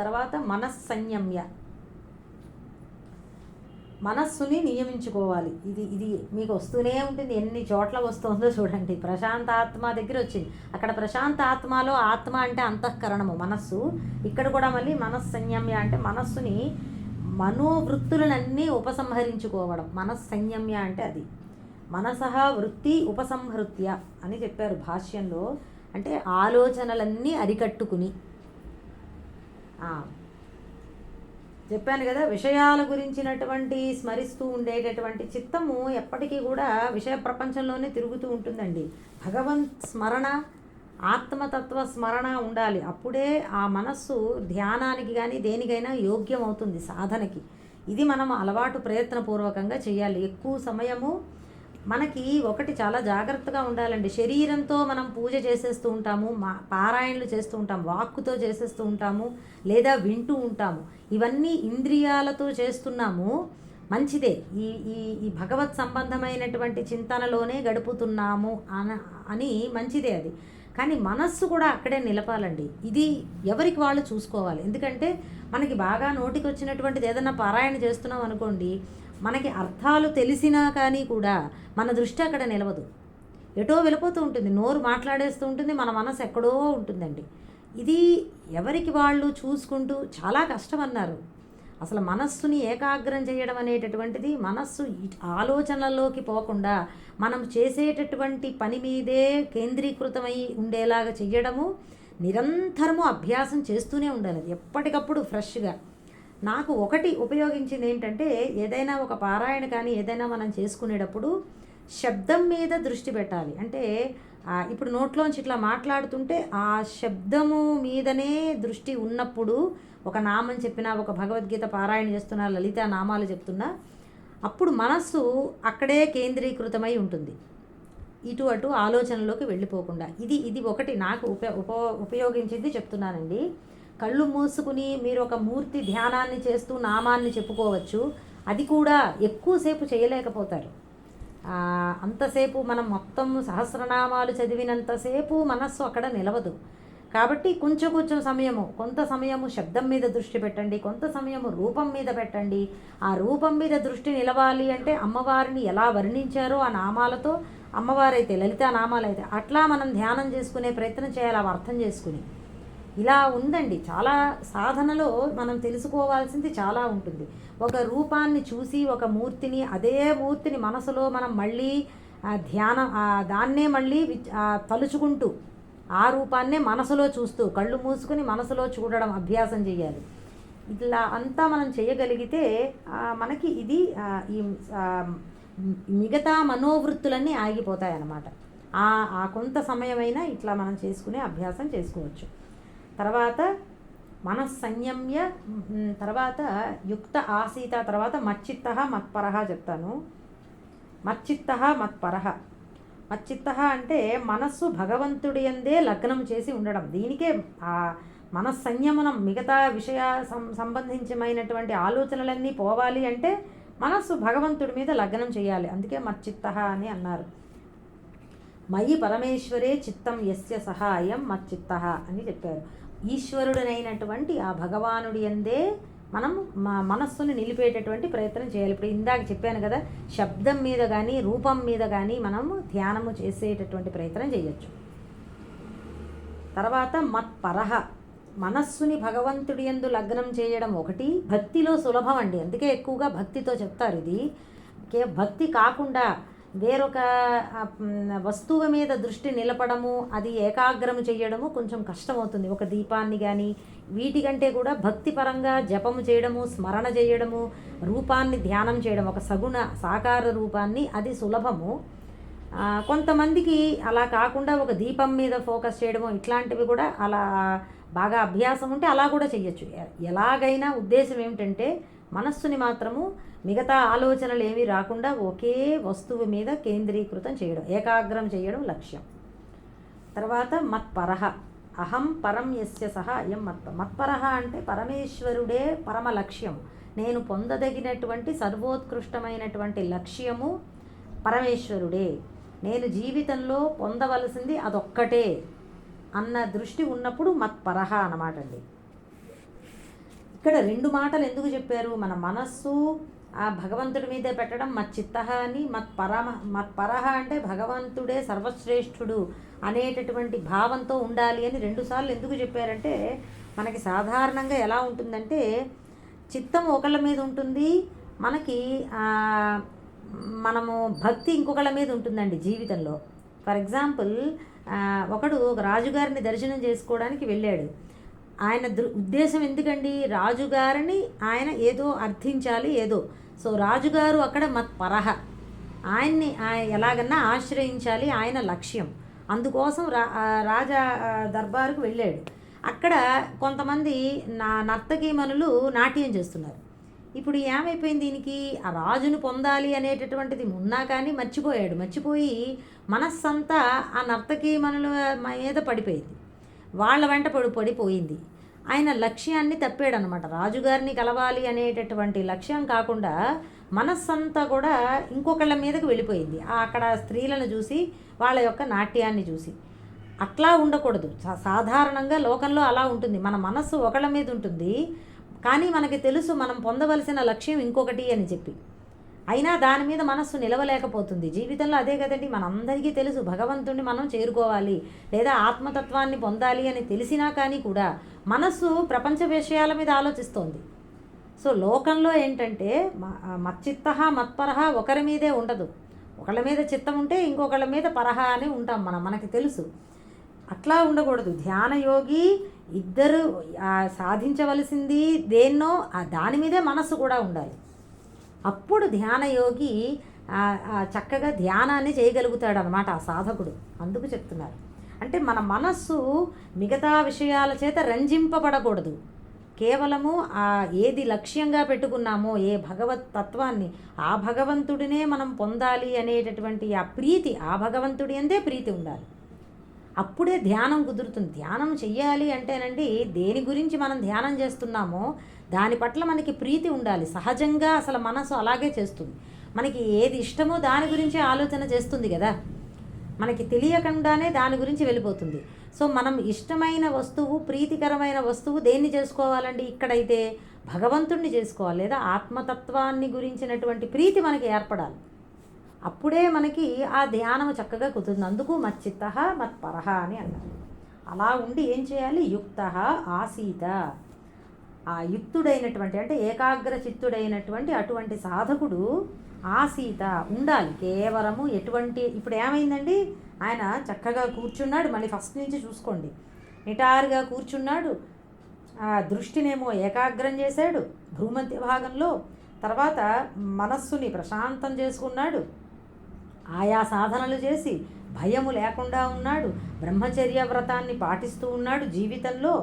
తర్వాత మనస్సంయమ్య, మనస్సుని నియమించుకోవాలి. ఇది మీకు వస్తూనే ఉంటుంది, ఎన్ని చోట్ల వస్తుందో చూడండి. ప్రశాంతాత్మ దగ్గర వచ్చింది, అక్కడ ప్రశాంతాత్మలో ఆత్మ అంటే అంతఃకరణము మనస్సు. ఇక్కడ కూడా మళ్ళీ మనస్సంయమ్య అంటే మనస్సుని, మనోవృత్తులనన్నీ ఉపసంహరించుకోవడం. మనస్సంయమ్య అంటే అది. మనసః వృత్తి ఉపసంహృత్య అని చెప్పారు భాష్యంలో. అంటే ఆలోచనలన్నీ అరికట్టుకుని, చెప్పాను కదా, విషయాల గురించినటువంటి స్మరిస్తూ ఉండేటటువంటి చిత్తము ఎప్పటికీ కూడా విషయ ప్రపంచంలోనే తిరుగుతూ ఉంటుందండి. భగవంత్ స్మరణ, ఆత్మతత్వ స్మరణ ఉండాలి. అప్పుడే ఆ మనస్సు ధ్యానానికి కానీ దేనికైనా యోగ్యం అవుతుంది, సాధనకి. ఇది మనం అలవాటు ప్రయత్నపూర్వకంగా చేయాలి. ఎక్కువ సమయము మనకి ఒకటి చాలా జాగ్రత్తగా ఉండాలండి. శరీరంతో మనం పూజ చేసేస్తూ ఉంటాము, పారాయణలు చేస్తూ ఉంటాం, వాక్కుతో చేసేస్తూ ఉంటాము, లేదా వింటూ ఉంటాము. ఇవన్నీ ఇంద్రియాలతో చేస్తున్నాము, మంచిదే. ఈ ఈ ఈ భగవత్ సంబంధమైనటువంటి చింతనలోనే గడుపుతున్నాము అని మంచిదే అది. కానీ మనస్సు కూడా అక్కడే నిలపాలండి. ఇది ఎవరికి వాళ్ళు చూసుకోవాలి. ఎందుకంటే మనకి బాగా నోటికి వచ్చినటువంటిది ఏదైనా పారాయణ చేస్తున్నాం అనుకోండి, మనకి అర్థాలు తెలిసినా కానీ కూడా మన దృష్టి అక్కడ నిలవదు, ఎటో వెళ్ళిపోతూ ఉంటుంది, నోరు మాట్లాడేస్తూ ఉంటుంది, మన మనసు ఎక్కడో ఉంటుందండి. ఇది ఎవరికి వాళ్ళు చూసుకుంటూ చాలా కష్టం అన్నారు. అసలు మనస్సుని ఏకాగ్రం చేయడం అనేటటువంటిది, మనస్సు ఆలోచనల్లోకి పోకుండా మనం చేసేటటువంటి పని మీదే కేంద్రీకృతమై ఉండేలాగా చెయ్యడము, నిరంతరము అభ్యాసం చేస్తూనే ఉండాలి ఎప్పటికప్పుడు ఫ్రెష్గా. నాకు ఒకటి ఉపయోగించింది ఏంటంటే, ఏదైనా ఒక పారాయణ కానీ ఏదైనా మనం చేసుకునేటప్పుడు శబ్దం మీద దృష్టి పెట్టాలి. అంటే ఇప్పుడు నోట్లోంచి ఇట్లా మాట్లాడుతుంటే ఆ శబ్దము మీదనే దృష్టి ఉన్నప్పుడు, ఒక నామం చెప్పినా, ఒక భగవద్గీత పారాయణ చేస్తున్నా, లలితా నామాలు చెప్తున్నా, అప్పుడు మనస్సు అక్కడే కేంద్రీకృతమై ఉంటుంది, ఇటు అటు ఆలోచనలోకి వెళ్ళిపోకుండా. ఇది ఒకటి నాకు ఉపయోగించింది చెప్తున్నానండి. కళ్ళు మూసుకుని మీరు ఒక మూర్తి ధ్యానాన్ని చేస్తూ నామాన్ని చెప్పుకోవచ్చు. అది కూడా ఎక్కువసేపు చేయలేకపోతారు. అంతసేపు మనం మొత్తం సహస్రనామాలు చదివినంతసేపు మనస్సు అక్కడ నిలవదు. కాబట్టి కొంచెం సమయము, కొంత సమయము శబ్దం మీద దృష్టి పెట్టండి, కొంత సమయము రూపం మీద పెట్టండి. ఆ రూపం మీద దృష్టి నిలవాలి అంటే అమ్మవారిని ఎలా వర్ణించారో ఆ నామాలతో, అమ్మవారైతే లలితా నామాలైతే అట్లా మనం ధ్యానం చేసుకునే ప్రయత్నం చేయాలి, అవి అర్థం చేసుకుని. ఇలా ఉందండి. చాలా సాధనలో మనం తెలుసుకోవాల్సింది చాలా ఉంటుంది. ఒక రూపాన్ని చూసి, ఒక మూర్తిని, అదే మూర్తిని మనసులో మనం మళ్ళీ ధ్యానం, దాన్నే మళ్ళీ తలుచుకుంటూ ఆ రూపాన్నే మనసులో చూస్తూ కళ్ళు మూసుకుని మనసులో చూడడం అభ్యాసం చేయాలి. ఇట్లా అంతా మనం చేయగలిగితే మనకి ఇది ఈ మిగతా మనోవృత్తులన్నీ ఆగిపోతాయి అన్నమాట. ఆ కొంత సమయమైనా ఇట్లా మనం చేసుకునే అభ్యాసం చేసుకోవచ్చు. తర్వాత మనస్సంయమ్య, తర్వాత యుక్త ఆసీత, తర్వాత మచ్చిత్త మత్పరహ చెప్తాను. మచ్చిత్త మత్పరహ. మచ్చిత్త అంటే మనస్సు భగవంతుడి యందే లగ్నం చేసి ఉండడం. దీనికే ఆ మనస్సంయమనం, మిగతా విషయ సంబంధించినటువంటి ఆలోచనలన్నీ పోవాలి అంటే మనస్సు భగవంతుడి మీద లగ్నం చేయాలి. అందుకే మచ్చిత్త అని అన్నారు. మయి పరమేశ్వరే చిత్తం యస్య సహాయం మచ్చిత్త అని చెప్పారు. ఈశ్వరుడనైనటువంటి ఆ భగవానుడి యందే మనం మనస్సుని నిలిపేటటువంటి ప్రయత్నం చేయాలి. ఇప్పుడు ఇందాక చెప్పాను కదా, శబ్దం మీద కానీ రూపం మీద కానీ మనము ధ్యానము చేసేటటువంటి ప్రయత్నం చేయొచ్చు. తర్వాత మత్పరహ, మనస్సుని భగవంతుడి యందు లగ్నం చేయడం ఒకటి భక్తిలో సులభం అండి. అందుకే ఎక్కువగా భక్తితో చెప్తారు. ఇది భక్తి కాకుండా వేరొక వస్తువు మీద దృష్టి నిలపడము, అది ఏకాగ్రము చేయడము కొంచెం కష్టమవుతుంది. ఒక దీపాన్ని కానీ వీటికంటే కూడా భక్తిపరంగా జపము చేయడము, స్మరణ చేయడము, రూపాన్ని ధ్యానం చేయడం, ఒక సగుణ సాకార రూపాన్ని, అది సులభము. కొంతమందికి అలా కాకుండా ఒక దీపం మీద ఫోకస్ చేయడము, ఇట్లాంటివి కూడా అలా బాగా అభ్యాసం ఉంటే అలా కూడా చెయ్యొచ్చు. ఎలాగైనా ఉద్దేశం ఏమిటంటే మనస్సుని మాత్రము మిగతా ఆలోచనలు ఏమీ రాకుండా ఒకే వస్తువు మీద కేంద్రీకృతం చేయడం, ఏకాగ్రం చేయడం లక్ష్యం. తర్వాత మత్పరహ, అహం పరం యస్య సహ అయం మత్పరహ అంటే పరమేశ్వరుడే పరమ లక్ష్యం. నేను పొందదగినటువంటి సర్వోత్కృష్టమైనటువంటి లక్ష్యము పరమేశ్వరుడే, నేను జీవితంలో పొందవలసింది అదొక్కటే అన్న దృష్టి ఉన్నప్పుడు మత్పరహ అన్నమాట అండి. ఇక్కడ రెండు మాటలు ఎందుకు చెప్పారు? మన మనస్సు ఆ భగవంతుడి మీదే పెట్టడం మచ్చిత్తహ అని, మత్పరహ అంటే భగవంతుడే సర్వశ్రేష్ఠుడు అనేటటువంటి భావంతో ఉండాలి అని రెండుసార్లు ఎందుకు చెప్పారంటే, మనకి సాధారణంగా ఎలా ఉంటుందంటే చిత్తం ఒకళ్ళ మీద ఉంటుంది, మనకి మనము భక్తి ఇంకొకళ్ళ మీద ఉంటుందండి జీవితంలో. ఫర్ ఎగ్జాంపుల్, ఒకడు ఒక రాజుగారిని దర్శనం చేసుకోవడానికి వెళ్ళాడు. ఆయన ఉద్దేశం ఎందుకండి? రాజుగారిని ఆయన ఏదో అర్థించాలి ఏదో. సో రాజుగారు అక్కడ మత్పరహ, ఆయన్ని ఎలాగన్నా ఆశ్రయించాలి, ఆయన లక్ష్యం. అందుకోసం రాజా దర్బారుకు వెళ్ళాడు. అక్కడ కొంతమంది నర్తకీమణులు నాట్యం చేస్తున్నారు. ఇప్పుడు ఏమైపోయింది, దీనికి ఆ రాజును పొందాలి అనేటటువంటిది ఉన్నా కానీ మర్చిపోయి మనస్సంతా ఆ నర్తకీమణుల మీద పడిపోయింది, వాళ్ళ వెంట పడిపోయింది. ఆయన లక్ష్యాన్ని తప్పాడనమాట. రాజుగారిని కలవాలి అనేటటువంటి లక్ష్యం కాకుండా మనస్సంతా కూడా ఇంకొకళ్ళ మీదకు వెళ్ళిపోయింది, అక్కడ స్త్రీలను చూసి, వాళ్ళ యొక్క నాట్యాన్ని చూసి. అట్లా ఉండకూడదు. సాధారణంగా లోకంలో అలా ఉంటుంది, మన మనస్సు ఒకళ్ళ మీద ఉంటుంది, కానీ మనకి తెలుసు మనం పొందవలసిన లక్ష్యం ఇంకొకటి అని చెప్పి, అయినా దాని మీద మనస్సు నిలవలేకపోతుంది. జీవితంలో అదే కదండి, మనందరికీ తెలుసు భగవంతుడిని మనం చేరుకోవాలి లేదా ఆత్మతత్వాన్ని పొందాలి అని తెలిసినా కానీ కూడా మనస్సు ప్రపంచ విషయాల మీద ఆలోచిస్తోంది. సో లోకంలో ఏంటంటే మచ్చిత్తహ మత్పరహ ఒకరి మీదే ఉండదు. ఒకళ్ళ మీద చిత్తం ఉంటే ఇంకొకళ్ళ మీద పరహ అని ఉంటాం మనకి తెలుసు. అట్లా ఉండకూడదు. ధ్యానయోగి ఇద్దరు సాధించవలసింది దేన్నో దాని మీదే మనస్సు కూడా ఉండాలి. అప్పుడు ధ్యానయోగి చక్కగా ధ్యానాన్ని చేయగలుగుతాడు అన్నమాట ఆ సాధకుడు. అందుకు చెప్తున్నారు. అంటే మన మనస్సు మిగతా విషయాల చేత రంజింపబడకూడదు. కేవలము ఏది లక్ష్యంగా పెట్టుకున్నామో, ఏ భగవత్ తత్వాన్ని, ఆ భగవంతుడినే మనం పొందాలి అనేటటువంటి ఆ ప్రీతి, ఆ భగవంతుడి అందే ప్రీతి ఉండాలి. అప్పుడే ధ్యానం కుదురుతుంది. ధ్యానం చెయ్యాలి అంటేనండి, దేని గురించి మనం ధ్యానం చేస్తున్నామో దాని పట్ల మనకి ప్రీతి ఉండాలి. సహజంగా అసలు మనసు అలాగే చేస్తుంది. మనకి ఏది ఇష్టమో దాని గురించి ఆలోచన చేస్తుంది కదా, మనకి తెలియకుండానే దాని గురించి వెళ్ళిపోతుంది. సో మనం ఇష్టమైన వస్తువు, ప్రీతికరమైన వస్తువు దేన్ని చేసుకోవాలండి? ఇక్కడైతే భగవంతుణ్ణి చేసుకోవాలి, లేదా ఆత్మతత్వాన్ని గురించినటువంటి ప్రీతి మనకి ఏర్పడాలి. అప్పుడే మనకి ఆ ధ్యానం చక్కగా కుదురుతుంది. అందుకు మచ్చిత్తః మత్పరః అని అన్నారు. అలా ఉండి ఏం చేయాలి? యుక్తః ఆసీత, ఆ యుక్తుడైనటువంటి అంటే ఏకాగ్ర చిత్తుడైనటువంటి అటువంటి సాధకుడు ఆసీత ఉండాలి. కేవలము ఎటువంటి, ఇప్పుడు ఏమైందండి, ఆయన చక్కగా కూర్చున్నాడు. మళ్ళీ ఫస్ట్ నుంచి చూసుకోండి, నిటారుగా కూర్చున్నాడు. ఆ దృష్టినేమో ఏకాగ్రం చేశాడు భూమధ్య భాగంలో. తర్వాత మనస్సుని ప్రశాంతం చేసుకున్నాడు. ఆయా సాధనలు చేసి భయము లేకుండా ఉన్నాడు. బ్రహ్మచర్య వ్రతాన్ని పాటిస్తూ ఉన్నాడు జీవితంలో,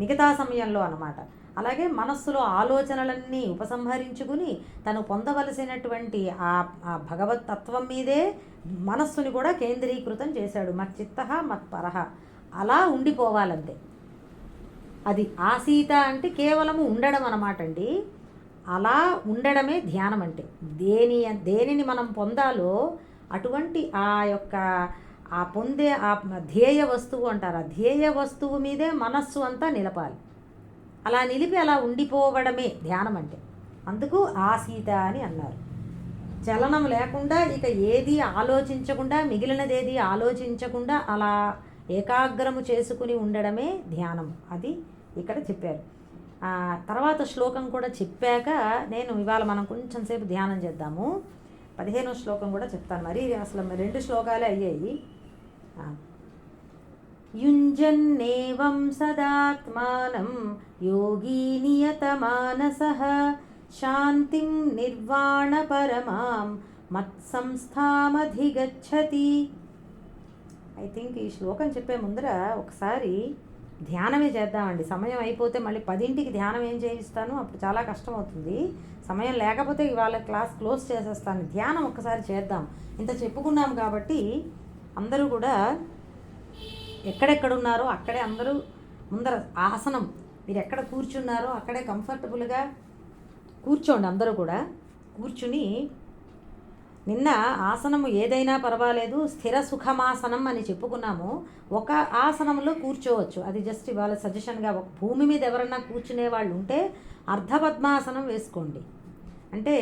మిగతా సమయంలో అన్నమాట. అలాగే మనస్సులో ఆలోచనలన్నీ ఉపసంహరించుకుని తను పొందవలసినటువంటి ఆ భగవత్ తత్వం మీదే మనస్సుని కూడా కేంద్రీకృతం చేశాడు. మచ్చిత్తః మత్పరః, అలా ఉండిపోవాలంతే. అది ఆసీత అంటే కేవలము ఉండడం అన్నమాట అండి. అలా ఉండడమే ధ్యానం అంటే. దేనిని మనం పొందాలో అటువంటి ఆ యొక్క ఆ పొందే ఆ ధ్యేయ వస్తువు అంటారు, ఆ ధ్యేయ వస్తువు మీదే మనస్సు అంతా నిలపాలి. అలా నిలిపి అలా ఉండిపోవడమే ధ్యానం అంటే. అందుకు ఆసీత అని అన్నారు. చలనం లేకుండా, ఇక ఏది ఆలోచించకుండా, మిగిలినదేది ఆలోచించకుండా అలా ఏకాగ్రము చేసుకుని ఉండడమే ధ్యానం. అది ఇక్కడ చెప్పారు. తర్వాత శ్లోకం కూడా చెప్పాక నేను ఇవాళ మనం కొంచెం సేపు ధ్యానం చేద్దాము. 15వ శ్లోకం కూడా చెప్తాను. మరి అసలు 2 శ్లోకాలే అయ్యాయి. యుంజన్నేవం సదాత్మానం యోగీ నియతమానసః శాంతిం నిర్వాణ పరమాం మత్సంస్థామధిగచ్చతి. ఐ థింక్ ఈ శ్లోకం చెప్పే ముందర ఒకసారి ధ్యానమే చేద్దామండి. సమయం అయిపోతే మళ్ళీ 10ంటికి ధ్యానం ఏం చేయిస్తాను, అప్పుడు చాలా కష్టం అవుతుంది. సమయం లేకపోతే ఇవాళ క్లాస్ క్లోజ్ చేసేస్తాను. ధ్యానం ఒక్కసారి చేద్దాం. ఇంత చెప్పుకున్నాం కాబట్టి అందరూ కూడా ఎక్కడెక్కడున్నారో అక్కడే అందరూ ముందర ఆసనం, మీరు ఎక్కడ కూర్చున్నారో అక్కడే కంఫర్టబుల్గా కూర్చోండి. అందరూ కూడా కూర్చుని, నిన్న ఆసనము ఏదైనా పర్వాలేదు, స్థిర సుఖమాసనం అని చెప్పుకున్నాము. ఒక ఆసనంలో కూర్చోవచ్చు, అది జస్ట్ ఇవాళ సజెషన్గా. ఒక భూమి మీద ఎవరన్నా కూర్చునే వాళ్ళు ఉంటే అర్ధపద్మాసనం వేసుకోండి. అంటే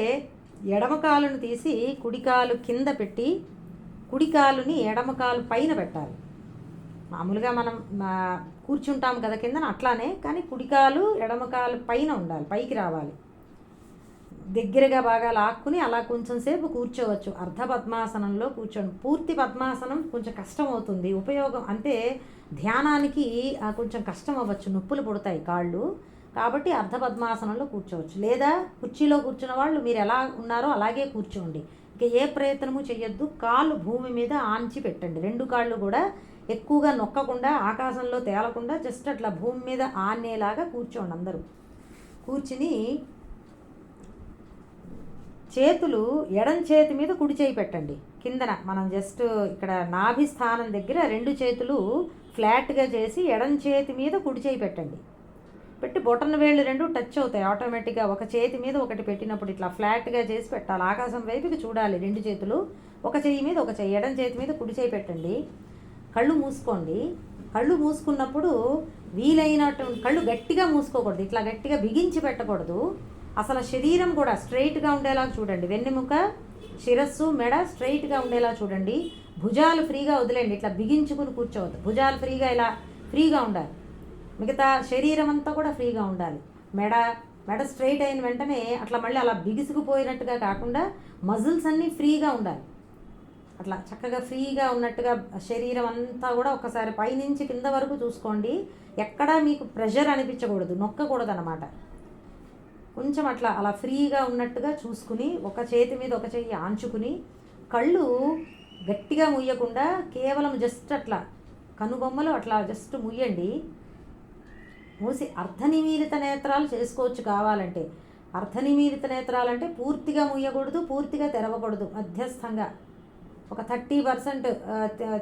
ఎడమకాలును తీసి కుడికాలు కింద పెట్టి, కుడికాలుని ఎడమకాలు పైన పెట్టాలి. మామూలుగా మనం కూర్చుంటాం కదా కిందన, అట్లానే, కానీ కుడికాలు ఎడమకాలు పైన ఉండాలి, పైకి రావాలి. దగ్గరగా బాగా లాక్కుని అలా కొంచెం సేపు కూర్చోవచ్చు. అర్ధ పద్మాసనంలో కూర్చోండి. పూర్తి పద్మాసనం కొంచెం కష్టం అవుతుంది. ఉపయోగం అంటే ధ్యానానికి కొంచెం కష్టం అవ్వచ్చు, నొప్పులు పుడతాయి కాళ్ళు. కాబట్టి అర్ధ పద్మాసనంలో కూర్చోవచ్చు. లేదా కుర్చీలో కూర్చున్న వాళ్ళు మీరు ఎలా ఉన్నారో అలాగే కూర్చోండి. ఇక ఏ ప్రయత్నము చేయొద్దు. కాళ్ళు భూమి మీద ఆంచి పెట్టండి. 2 కాళ్ళు కూడా ఎక్కువగా నొక్కకుండా, ఆకాశంలో తేలకుండా, జస్ట్ అట్లా భూమి మీద ఆనేలాగా కూర్చోండి. అందరూ కూర్చుని చేతులు ఎడం చేతి మీద కుడి చేయి పెట్టండి కిందన. మనం జస్ట్ ఇక్కడ నాభి స్థానం దగ్గర 2 చేతులు ఫ్లాట్గా చేసి ఎడం చేతి మీద కుడి చేయి పెట్టండి. పెట్టి బొటన వేళ్ళు 2 టచ్ అవుతాయి ఆటోమేటిక్గా. ఒక చేతి మీద ఒకటి పెట్టినప్పుడు ఇట్లా ఫ్లాట్గా చేసి పెట్టాలి. ఆకాశం వైపుకి చూడాలి 2 చేతులు. ఒక చెయ్యి మీద ఒక చెయ్యి, ఎడం చేతి మీద కుడి చేయి పెట్టండి. కళ్ళు మూసుకోండి. కళ్ళు మూసుకున్నప్పుడు వీలైనట్టు కళ్ళు గట్టిగా మూసుకోకూడదు, ఇట్లా గట్టిగా బిగించి పెట్టకూడదు. అసలు శరీరం కూడా స్ట్రైట్గా ఉండేలా చూడండి. వెన్నెముక, శిరస్సు, మెడ స్ట్రైట్గా ఉండేలా చూడండి. భుజాలు ఫ్రీగా వదిలేండి, ఇట్లా బిగించుకుని కూర్చోవద్దు. భుజాలు ఫ్రీగా ఇలా ఫ్రీగా ఉండాలి. మిగతా శరీరం అంతా కూడా ఫ్రీగా ఉండాలి. మెడ స్ట్రైట్ అయిన వెంటనే అట్లా మళ్ళీ అలా బిగుసుకుపోయినట్టుగా కాకుండా మజిల్స్ అన్నీ ఫ్రీగా ఉండాలి. అట్లా చక్కగా ఫ్రీగా ఉన్నట్టుగా శరీరం అంతా కూడా ఒకసారి పైనుంచి కింద వరకు చూసుకోండి. ఎక్కడా మీకు ప్రెషర్ అనిపించకూడదు, నొక్కకూడదు అన్నమాట. కొంచెం అలా ఫ్రీగా ఉన్నట్టుగా చూసుకుని, ఒక చేతి మీద ఒక చెయ్యి ఆంచుకుని, కళ్ళు గట్టిగా ముయ్యకుండా కేవలం జస్ట్ అట్లా కనుబొమ్మలు అట్లా జస్ట్ ముయ్యండి. మూసి అర్ధనిమీలిత నేత్రాలు చేసుకోవచ్చు కావాలంటే. అర్ధనిమీలిత నేత్రాలు అంటే పూర్తిగా ముయ్యకూడదు, పూర్తిగా తెరవకూడదు, మధ్యస్థంగా ఒక 30%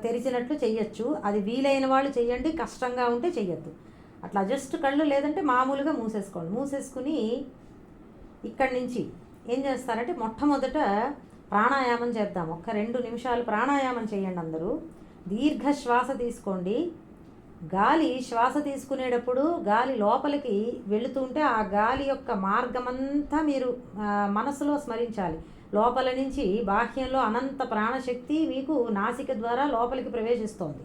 తెరిచినట్లు చెయ్యొచ్చు. అది వీలైన వాళ్ళు చెయ్యండి, కష్టంగా ఉంటే చెయ్యొద్దు. అట్లా జస్ట్ కళ్ళు, లేదంటే మామూలుగా మూసేసుకోండి. మూసేసుకుని ఇక్కడి నుంచి ఏం చేస్తారంటే మొట్టమొదట ప్రాణాయామం చేద్దాం. 2 నిమిషాలు ప్రాణాయామం చేయండి అందరూ. దీర్ఘ శ్వాస తీసుకోండి. గాలి శ్వాస తీసుకునేటప్పుడు గాలి లోపలికి వెళుతుంటే ఆ గాలి యొక్క మార్గమంతా మీరు మనసులో స్మరించాలి. లోపల నుంచి బాహ్యంలో అనంత ప్రాణశక్తి మీకు నాసిక ద్వారా లోపలికి ప్రవేశిస్తోంది.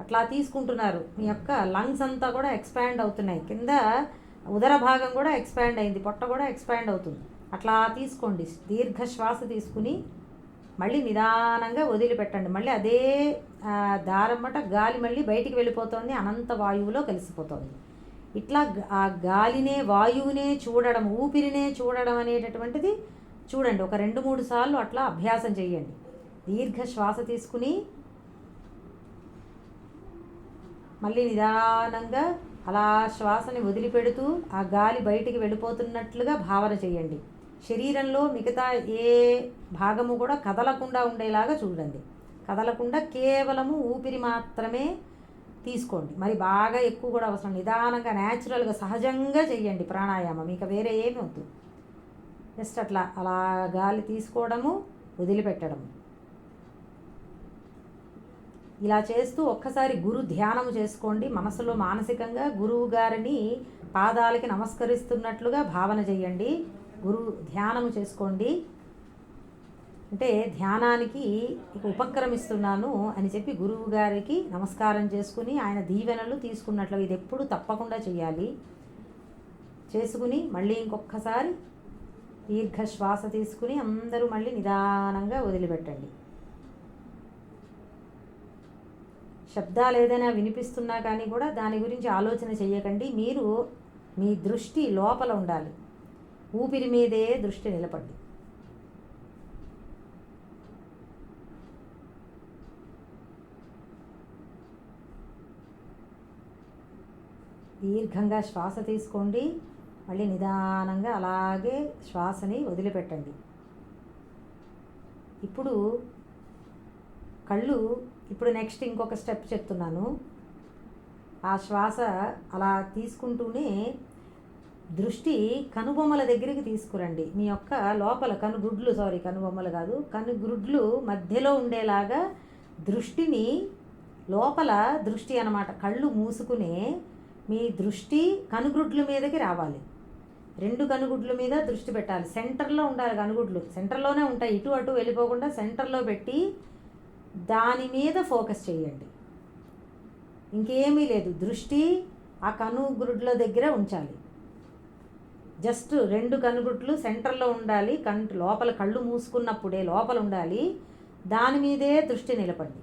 అట్లా తీసుకుంటున్నారు. మీ యొక్క లంగ్స్ అంతా కూడా ఎక్స్పాండ్ అవుతున్నాయి. కింద ఉదర భాగం కూడా ఎక్స్పాండ్ అయింది, పొట్ట కూడా ఎక్స్పాండ్ అవుతుంది. అట్లా తీసుకోండి. దీర్ఘ శ్వాస తీసుకుని మళ్ళీ నిదానంగా వదిలిపెట్టండి. మళ్ళీ అదే దారమ్మట గాలి మళ్ళీ బయటికి వెళ్ళిపోతుంది, అనంత వాయువులో కలిసిపోతుంది. ఇట్లా ఆ గాలినే, వాయువునే చూడడం, ఊపిరినే చూడడం అనేటటువంటిది చూడండి. ఒక 2-3 సార్లు అట్లా అభ్యాసం చేయండి. దీర్ఘ శ్వాస తీసుకుని మళ్ళీ నిదానంగా అలా శ్వాసని వదిలిపెడుతూ ఆ గాలి బయటికి వెళ్ళిపోతున్నట్లుగా భావన చేయండి. శరీరంలో మిగతా ఏ భాగము కూడా కదలకుండా ఉండేలాగా చూడండి. కదలకుండా కేవలము ఊపిరి మాత్రమే తీసుకోండి. మరి బాగా ఎక్కువ కూడా అవసరం. నిదానంగా న్యాచురల్గా సహజంగా చెయ్యండి ప్రాణాయామం. ఇక వేరే ఏమి వద్దు. జస్ట్ అలా గాలి తీసుకోవడము, వదిలిపెట్టడము. ఇలా చేస్తూ ఒక్కసారి గురు ధ్యానం చేసుకోండి. మనసులో మానసికంగా గురువు గారిని పాదాలకి నమస్కరిస్తున్నట్లుగా భావన చేయండి. గురు ధ్యానం చేసుకోండి. అంటే ధ్యానానికి ఇక ఉపక్రమిస్తున్నాను అని చెప్పి గురువు గారికి నమస్కారం చేసుకుని ఆయన దీవెనలు తీసుకున్నట్లు ఇది ఎప్పుడు తప్పకుండా చేయాలి. చేసుకుని మళ్ళీ ఇంకొకసారి దీర్ఘ శ్వాస తీసుకుని అందరూ మళ్ళీ నిదానంగా వదిలిపెట్టండి. శబ్దాలు ఏదైనా వినిపిస్తున్నా కానీ కూడా దాని గురించి ఆలోచన చేయకండి. మీరు మీ దృష్టి లోపల ఉండాలి. ఊపిరి మీదే దృష్టి నిలపండి. దీర్ఘంగా శ్వాస తీసుకోండి. మళ్ళీ నిదానంగా అలాగే శ్వాసని వదిలిపెట్టండి. ఇప్పుడు నెక్స్ట్ ఇంకొక స్టెప్ చెప్తున్నాను. ఆ శ్వాస అలా తీసుకుంటూనే దృష్టి కనుబొమ్మల దగ్గరికి తీసుకురండి. మీ యొక్క లోపల కనుబొమ్మలు కాదు, కనుగ్రుడ్లు మధ్యలో ఉండేలాగా దృష్టిని లోపల దృష్టి అన్నమాట. కళ్ళు మూసుకునే మీ దృష్టి కనుగుడ్ల మీదకి రావాలి. 2 కనుగుడ్ల మీద దృష్టి పెట్టాలి. సెంటర్లో ఉండాలి. కనుగుడ్లు సెంటర్లోనే ఉంటాయి, ఇటు అటు వెళ్ళిపోకుండా సెంటర్లో పెట్టి దాని మీద ఫోకస్ చేయండి. ఇంకేమీ లేదు, దృష్టి ఆ కనుగుడ్ల దగ్గర ఉంచాలి. జస్ట్ 2 కనుగుడ్లు సెంటర్లో ఉండాలి. లోపల కళ్ళు మూసుకున్నప్పుడే లోపల ఉండాలి. దాని మీదే దృష్టి నిలపండి.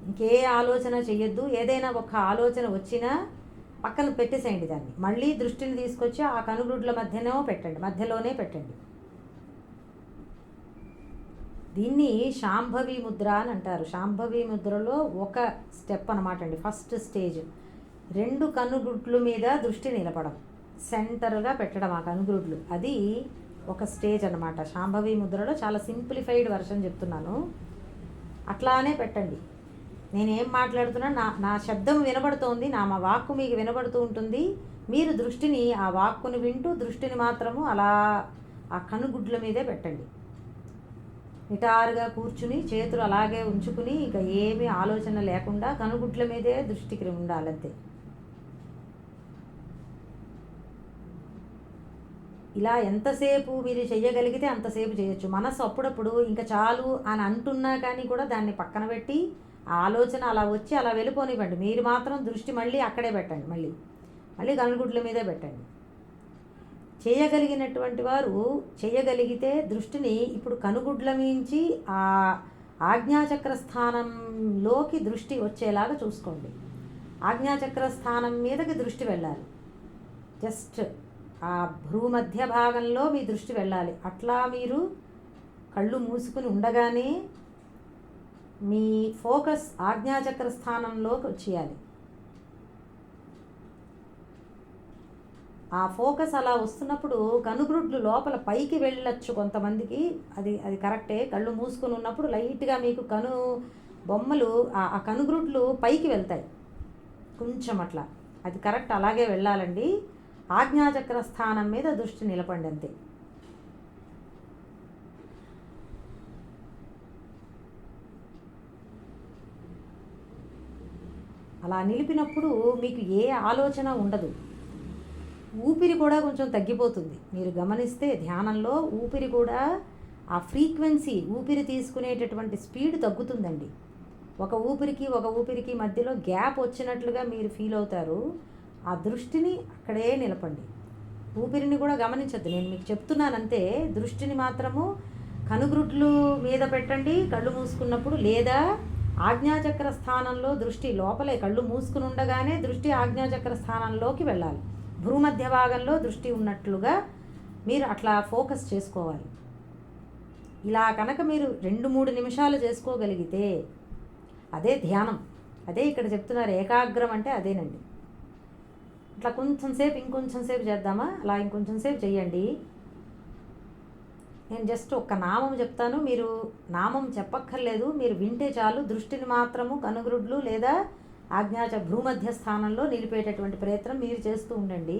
ఇంకే ఆలోచన చెయ్యొద్దు. ఏదైనా ఒక ఆలోచన వచ్చినా పక్కన పెట్టేసేయండి. దాన్ని మళ్ళీ దృష్టిని తీసుకొచ్చి ఆ కనుగుడ్ల మధ్యలోనే పెట్టండి. దీన్ని శాంభవి ముద్ర అని అంటారు. శాంభవి ముద్రలో ఒక స్టెప్ అనమాట అండి. ఫస్ట్ స్టేజ్ 2 కనుగుడ్ల మీద దృష్టి నిలపడం, సెంటర్గా పెట్టడం ఆ కనుగుడ్లు. అది ఒక స్టేజ్ అనమాట. శాంభవి ముద్రలో చాలా సింప్లిఫైడ్ వర్షన్ చెప్తున్నాను. అట్లానే పెట్టండి. నేనేం మాట్లాడుతున్నా నా శబ్దం వినబడుతోంది, మా వాక్కు మీకు వినబడుతూ ఉంటుంది. మీరు దృష్టిని ఆ వాక్కుని వింటూ దృష్టిని మాత్రము అలా ఆ కనుగుడ్ల మీదే పెట్టండి. నిటారుగా కూర్చుని చేతులు అలాగే ఉంచుకుని ఇక ఏమీ ఆలోచన లేకుండా కనుగుడ్ల మీదే దృష్టికి ఉండాలంతే. ఇలా ఎంతసేపు మీరు చెయ్యగలిగితే అంతసేపు చేయొచ్చు. మనసు అప్పుడప్పుడు ఇంకా చాలు అని అంటున్నా కానీ కూడా దాన్ని పక్కన పెట్టి ఆలోచన అలా వచ్చి అలా వెళ్ళిపోనివ్వండి. మీరు మాత్రం దృష్టి మళ్ళీ అక్కడే పెట్టండి. మళ్ళీ కనుగుడ్ల మీదే పెట్టండి. చేయగలిగినటువంటి వారు చేయగలిగితే దృష్టిని ఇప్పుడు కనుగుడ్ల మించి ఆ ఆజ్ఞాచక్ర స్థానంలోకి దృష్టి వచ్చేలాగా చూసుకోండి. ఆజ్ఞాచక్ర స్థానం మీదకి దృష్టి వెళ్ళాలి. జస్ట్ ఆ భ్రూమధ్య భాగంలో మీ దృష్టి వెళ్ళాలి. అట్లా మీరు కళ్ళు మూసుకుని ఉండగానే మీ ఫోకస్ ఆజ్ఞాచక్ర స్థానంలోకి వచ్చేయాలి. ఆ ఫోకస్ అలా వస్తున్నప్పుడు కనుగుడ్లు లోపల పైకి వెళ్ళొచ్చు కొంతమందికి. అది కరెక్టే. కళ్ళు మూసుకొని ఉన్నప్పుడు లైట్గా మీకు బొమ్మలు ఆ కనుగుడ్లు పైకి వెళ్తాయి కొంచెం అట్లా. అది కరెక్ట్, అలాగే వెళ్ళాలండి. ఆజ్ఞాచక్ర స్థానం మీద దృష్టి నిలపండి అంతే. అలా నిలిపినప్పుడు మీకు ఏ ఆలోచన ఉండదు. ఊపిరి కూడా కొంచెం తగ్గిపోతుంది. మీరు గమనిస్తే ధ్యానంలో ఊపిరి కూడా ఆ ఫ్రీక్వెన్సీ, ఊపిరి తీసుకునేటటువంటి స్పీడ్ తగ్గుతుందండి. ఒక ఊపిరికి మధ్యలో గ్యాప్ వచ్చినట్లుగా మీరు ఫీల్ అవుతారు. ఆ దృష్టిని అక్కడే నిలపండి. ఊపిరిని కూడా గమనించద్దు, నేను మీకు చెప్తున్నానంతే. దృష్టిని మాత్రము కనుగ్రుడ్లు మీద పెట్టండి కళ్ళు మూసుకున్నప్పుడు, లేదా ఆజ్ఞాచక్ర స్థానంలో దృష్టి లోపలే కళ్ళు మూసుకుని ఉండగానే దృష్టి ఆజ్ఞాచక్ర స్థానంలోకి వెళ్ళాలి. భూమధ్య భాగంలో దృష్టి ఉన్నట్లుగా మీరు అట్లా ఫోకస్ చేసుకోవాలి. ఇలా కనుక మీరు 2-3 నిమిషాలు చేసుకోగలిగితే అదే ధ్యానం. అదే ఇక్కడ చెప్తున్నారు ఏకాగ్రం అంటే అదేనండి. ఇట్లా ఇంకొంచెం సేపు చేద్దామా? అలా ఇంకొంచెం సేపు చెయ్యండి. నేను జస్ట్ ఒక్క నామం చెప్తాను, మీరు నామం చెప్పక్కర్లేదు, మీరు వింటే చాలు. దృష్టిని మాత్రము కనుగ్రుడ్లు లేదా భూమధ్య స్థానంలో నిలిపేటటువంటి ప్రయత్నం మీరు చేస్తూ ఉండండి.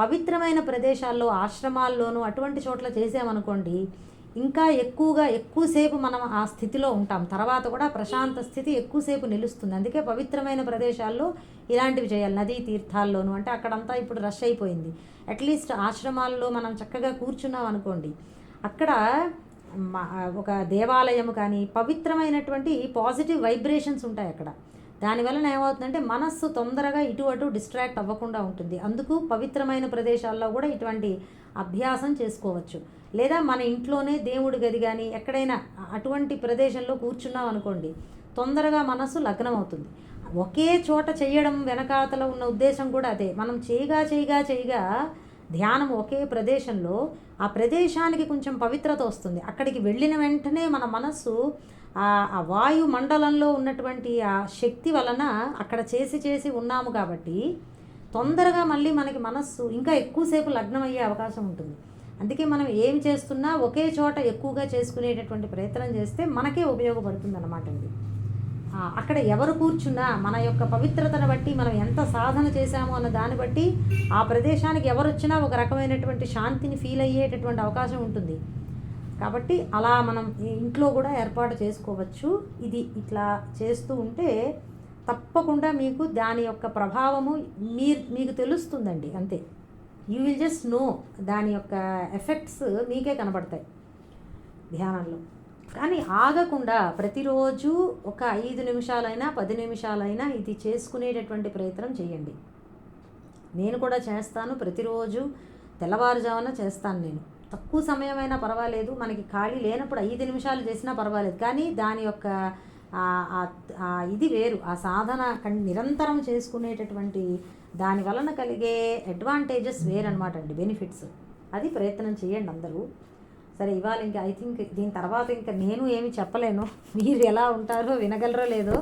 పవిత్రమైన ప్రదేశాల్లో, ఆశ్రమాల్లోనూ అటువంటి చోట్ల చేసామనుకోండి, ఇంకా ఎక్కువసేపు మనం ఆ స్థితిలో ఉంటాం. తర్వాత కూడా ప్రశాంత స్థితి ఎక్కువసేపు నిలుస్తుంది. అందుకే పవిత్రమైన ప్రదేశాల్లో ఇలాంటివి చేయాలి. నదీ తీర్థాల్లోనూ, అంటే అక్కడంతా ఇప్పుడు రష్ అయిపోయింది. అట్లీస్ట్ ఆశ్రమాల్లో మనం చక్కగా కూర్చున్నాం అనుకోండి, అక్కడ ఒక దేవాలయం కానీ పవిత్రమైనటువంటి పాజిటివ్ వైబ్రేషన్స్ ఉంటాయి అక్కడ. దానివలన ఏమవుతుందంటే మనస్సు తొందరగా ఇటు అటు డిస్ట్రాక్ట్ అవ్వకుండా ఉంటుంది. అందుకు పవిత్రమైన ప్రదేశాల్లో కూడా ఇటువంటి అభ్యాసం చేసుకోవచ్చు. లేదా మన ఇంట్లోనే దేవుడి గది కానీ ఎక్కడైనా అటువంటి ప్రదేశంలో కూర్చున్నాం అనుకోండి, తొందరగా మనస్సు లగ్నం అవుతుంది. ఒకే చోట చేయడం వెనకాతల ఉన్న ఉద్దేశం కూడా అదే. మనం చేయగా ధ్యానం ఒకే ప్రదేశంలో, ఆ ప్రదేశానికి కొంచెం పవిత్రత వస్తుంది. అక్కడికి వెళ్ళిన వెంటనే మన మనస్సు ఆ వాయు మండలంలో ఉన్నటువంటి ఆ శక్తి వలన అక్కడ చేసి ఉన్నాము కాబట్టి తొందరగా మళ్ళీ మనకి మనస్సు ఇంకా ఎక్కువసేపు లగ్నం అయ్యే అవకాశం ఉంటుంది. అందుకే మనం ఏం చేస్తున్నా ఒకే చోట ఎక్కువగా చేసుకునేటటువంటి ప్రయత్నం చేస్తే మనకే ఉపయోగపడుతుంది అన్నమాట అండి. అక్కడ ఎవరు కూర్చున్నా మన యొక్క పవిత్రతను బట్టి, మనం ఎంత సాధన చేశామో అన్న దాన్ని బట్టి ఆ ప్రదేశానికి ఎవరు వచ్చినా ఒక రకమైనటువంటి శాంతిని ఫీల్ అయ్యేటటువంటి అవకాశం ఉంటుంది. కాబట్టి అలా మనం ఇంట్లో కూడా ఏర్పాటు చేసుకోవచ్చు. ఇది ఇట్లా చేస్తూ ఉంటే తప్పకుండా మీకు దాని యొక్క ప్రభావము మీకు తెలుస్తుందండి. అంతే, యూ విల్ జస్ట్ నో. దాని యొక్క ఎఫెక్ట్స్ మీకే కనబడతాయి ధ్యానంలో. కానీ ఆగకుండా ప్రతిరోజు ఒక 5 నిమిషాలైనా 10 నిమిషాలైనా ఇది చేసుకునేటటువంటి ప్రయత్నం చేయండి. నేను కూడా చేస్తాను, ప్రతిరోజు తెల్లవారుజామున చేస్తాను. నేను తక్కువ సమయమైనా పర్వాలేదు, మనకి ఖాళీ లేనప్పుడు 5 నిమిషాలు చేసినా పర్వాలేదు. కానీ దాని యొక్క ఇది వేరు. ఆ సాధన నిరంతరం చేసుకునేటటువంటి దాని వలన కలిగే అడ్వాంటేజెస్ వేరనమాట అండి, బెనిఫిట్స్. అది ప్రయత్నం చేయండి అందరూ. సరే, ఇవాళ ఇంకా ఐ థింక్ దీని తర్వాత ఇంకా నేను ఏమి చెప్పలేను. మీరు ఎలా ఉంటారో వినగలరో లేదో,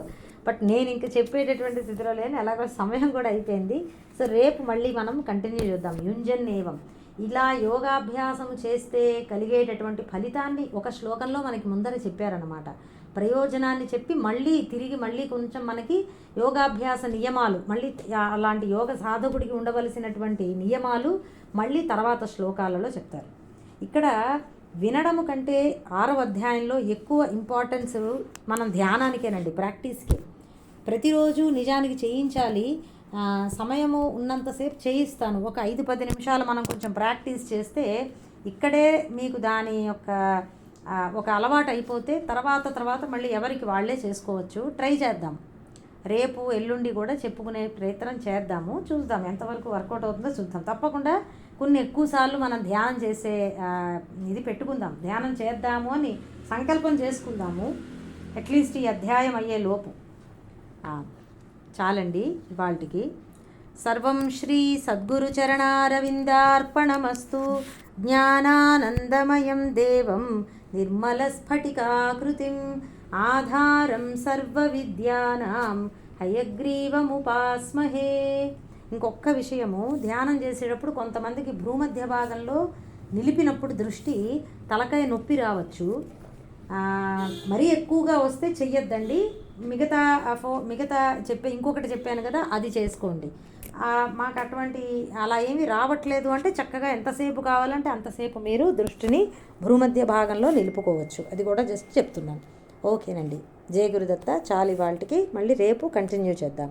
బట్ నేను ఇంకా చెప్పేటటువంటి స్థితిలో లేను. ఎలాగో సమయం కూడా అయిపోయింది. సో రేపు మళ్ళీ మనం కంటిన్యూ చేద్దాం. యుంజన్ ఏవం, ఇలా యోగాభ్యాసం చేస్తే కలిగేటటువంటి ఫలితాన్ని ఒక శ్లోకంలో మనకి ముందర చెప్పారనమాట. ప్రయోజనాన్ని చెప్పి తిరిగి కొంచెం మనకి యోగాభ్యాస నియమాలు, మళ్ళీ అలాంటి యోగ సాధకుడికి ఉండవలసినటువంటి నియమాలు మళ్ళీ తర్వాత శ్లోకాలలో చెప్తారు. ఇక్కడ వినడము కంటే 6వ అధ్యాయంలో ఎక్కువ ఇంపార్టెన్స్ మనం ధ్యానానికేనండి, ప్రాక్టీస్కి. ప్రతిరోజు నిజానికి చేయించాలి. సమయము ఉన్నంతసేపు చేయిస్తాను. ఒక 5-10 నిమిషాలు మనం కొంచెం ప్రాక్టీస్ చేస్తే ఇక్కడే మీకు దాని యొక్క ఒక అలవాటు అయిపోతే తర్వాత మళ్ళీ ఎవరికి వాళ్ళే చేసుకోవచ్చు. ట్రై చేద్దాం. రేపు ఎల్లుండి కూడా చెప్పుకునే ప్రయత్నం చేద్దాము. చూద్దాం ఎంతవరకు వర్కౌట్ అవుతుందో చూద్దాం. తప్పకుండా కొన్ని ఎక్కువసార్లు మనం ధ్యానం చేసే ఇది పెట్టుకుందాం. ధ్యానం చేద్దాము అని సంకల్పం చేసుకుందాము, అట్లీస్ట్ ఈ అధ్యాయం అయ్యే లోపు. చాలండి ఇవాళకి. సర్వం శ్రీ సద్గురు చరణారవిందార్పణమస్తు. జ్ఞానానందమయం దేవం నిర్మలస్ఫటికాకృతిం ఆధారం సర్వవిద్యానాం హయగ్రీవముపాస్మహే. ఇంకొక విషయము, ధ్యానం చేసేటప్పుడు కొంతమందికి భూమధ్య భాగంలో నిలిపినప్పుడు దృష్టి తలకాయ నొప్పి రావచ్చు. మరీ ఎక్కువగా వస్తే చెయ్యొద్దండి. మిగతా ఇంకొకటి చెప్పాను కదా, అది చేసుకోండి. మాకు అలా ఏమీ రావట్లేదు అంటే చక్కగా ఎంతసేపు కావాలంటే అంతసేపు మీరు దృష్టిని భూమధ్య భాగంలో నిలుపుకోవచ్చు. అది కూడా జస్ట్ చెప్తున్నాను. ఓకేనండి. జయ గురుదత్త. చాలు ఇవాళకి. మళ్ళీ రేపు కంటిన్యూ చేద్దాం.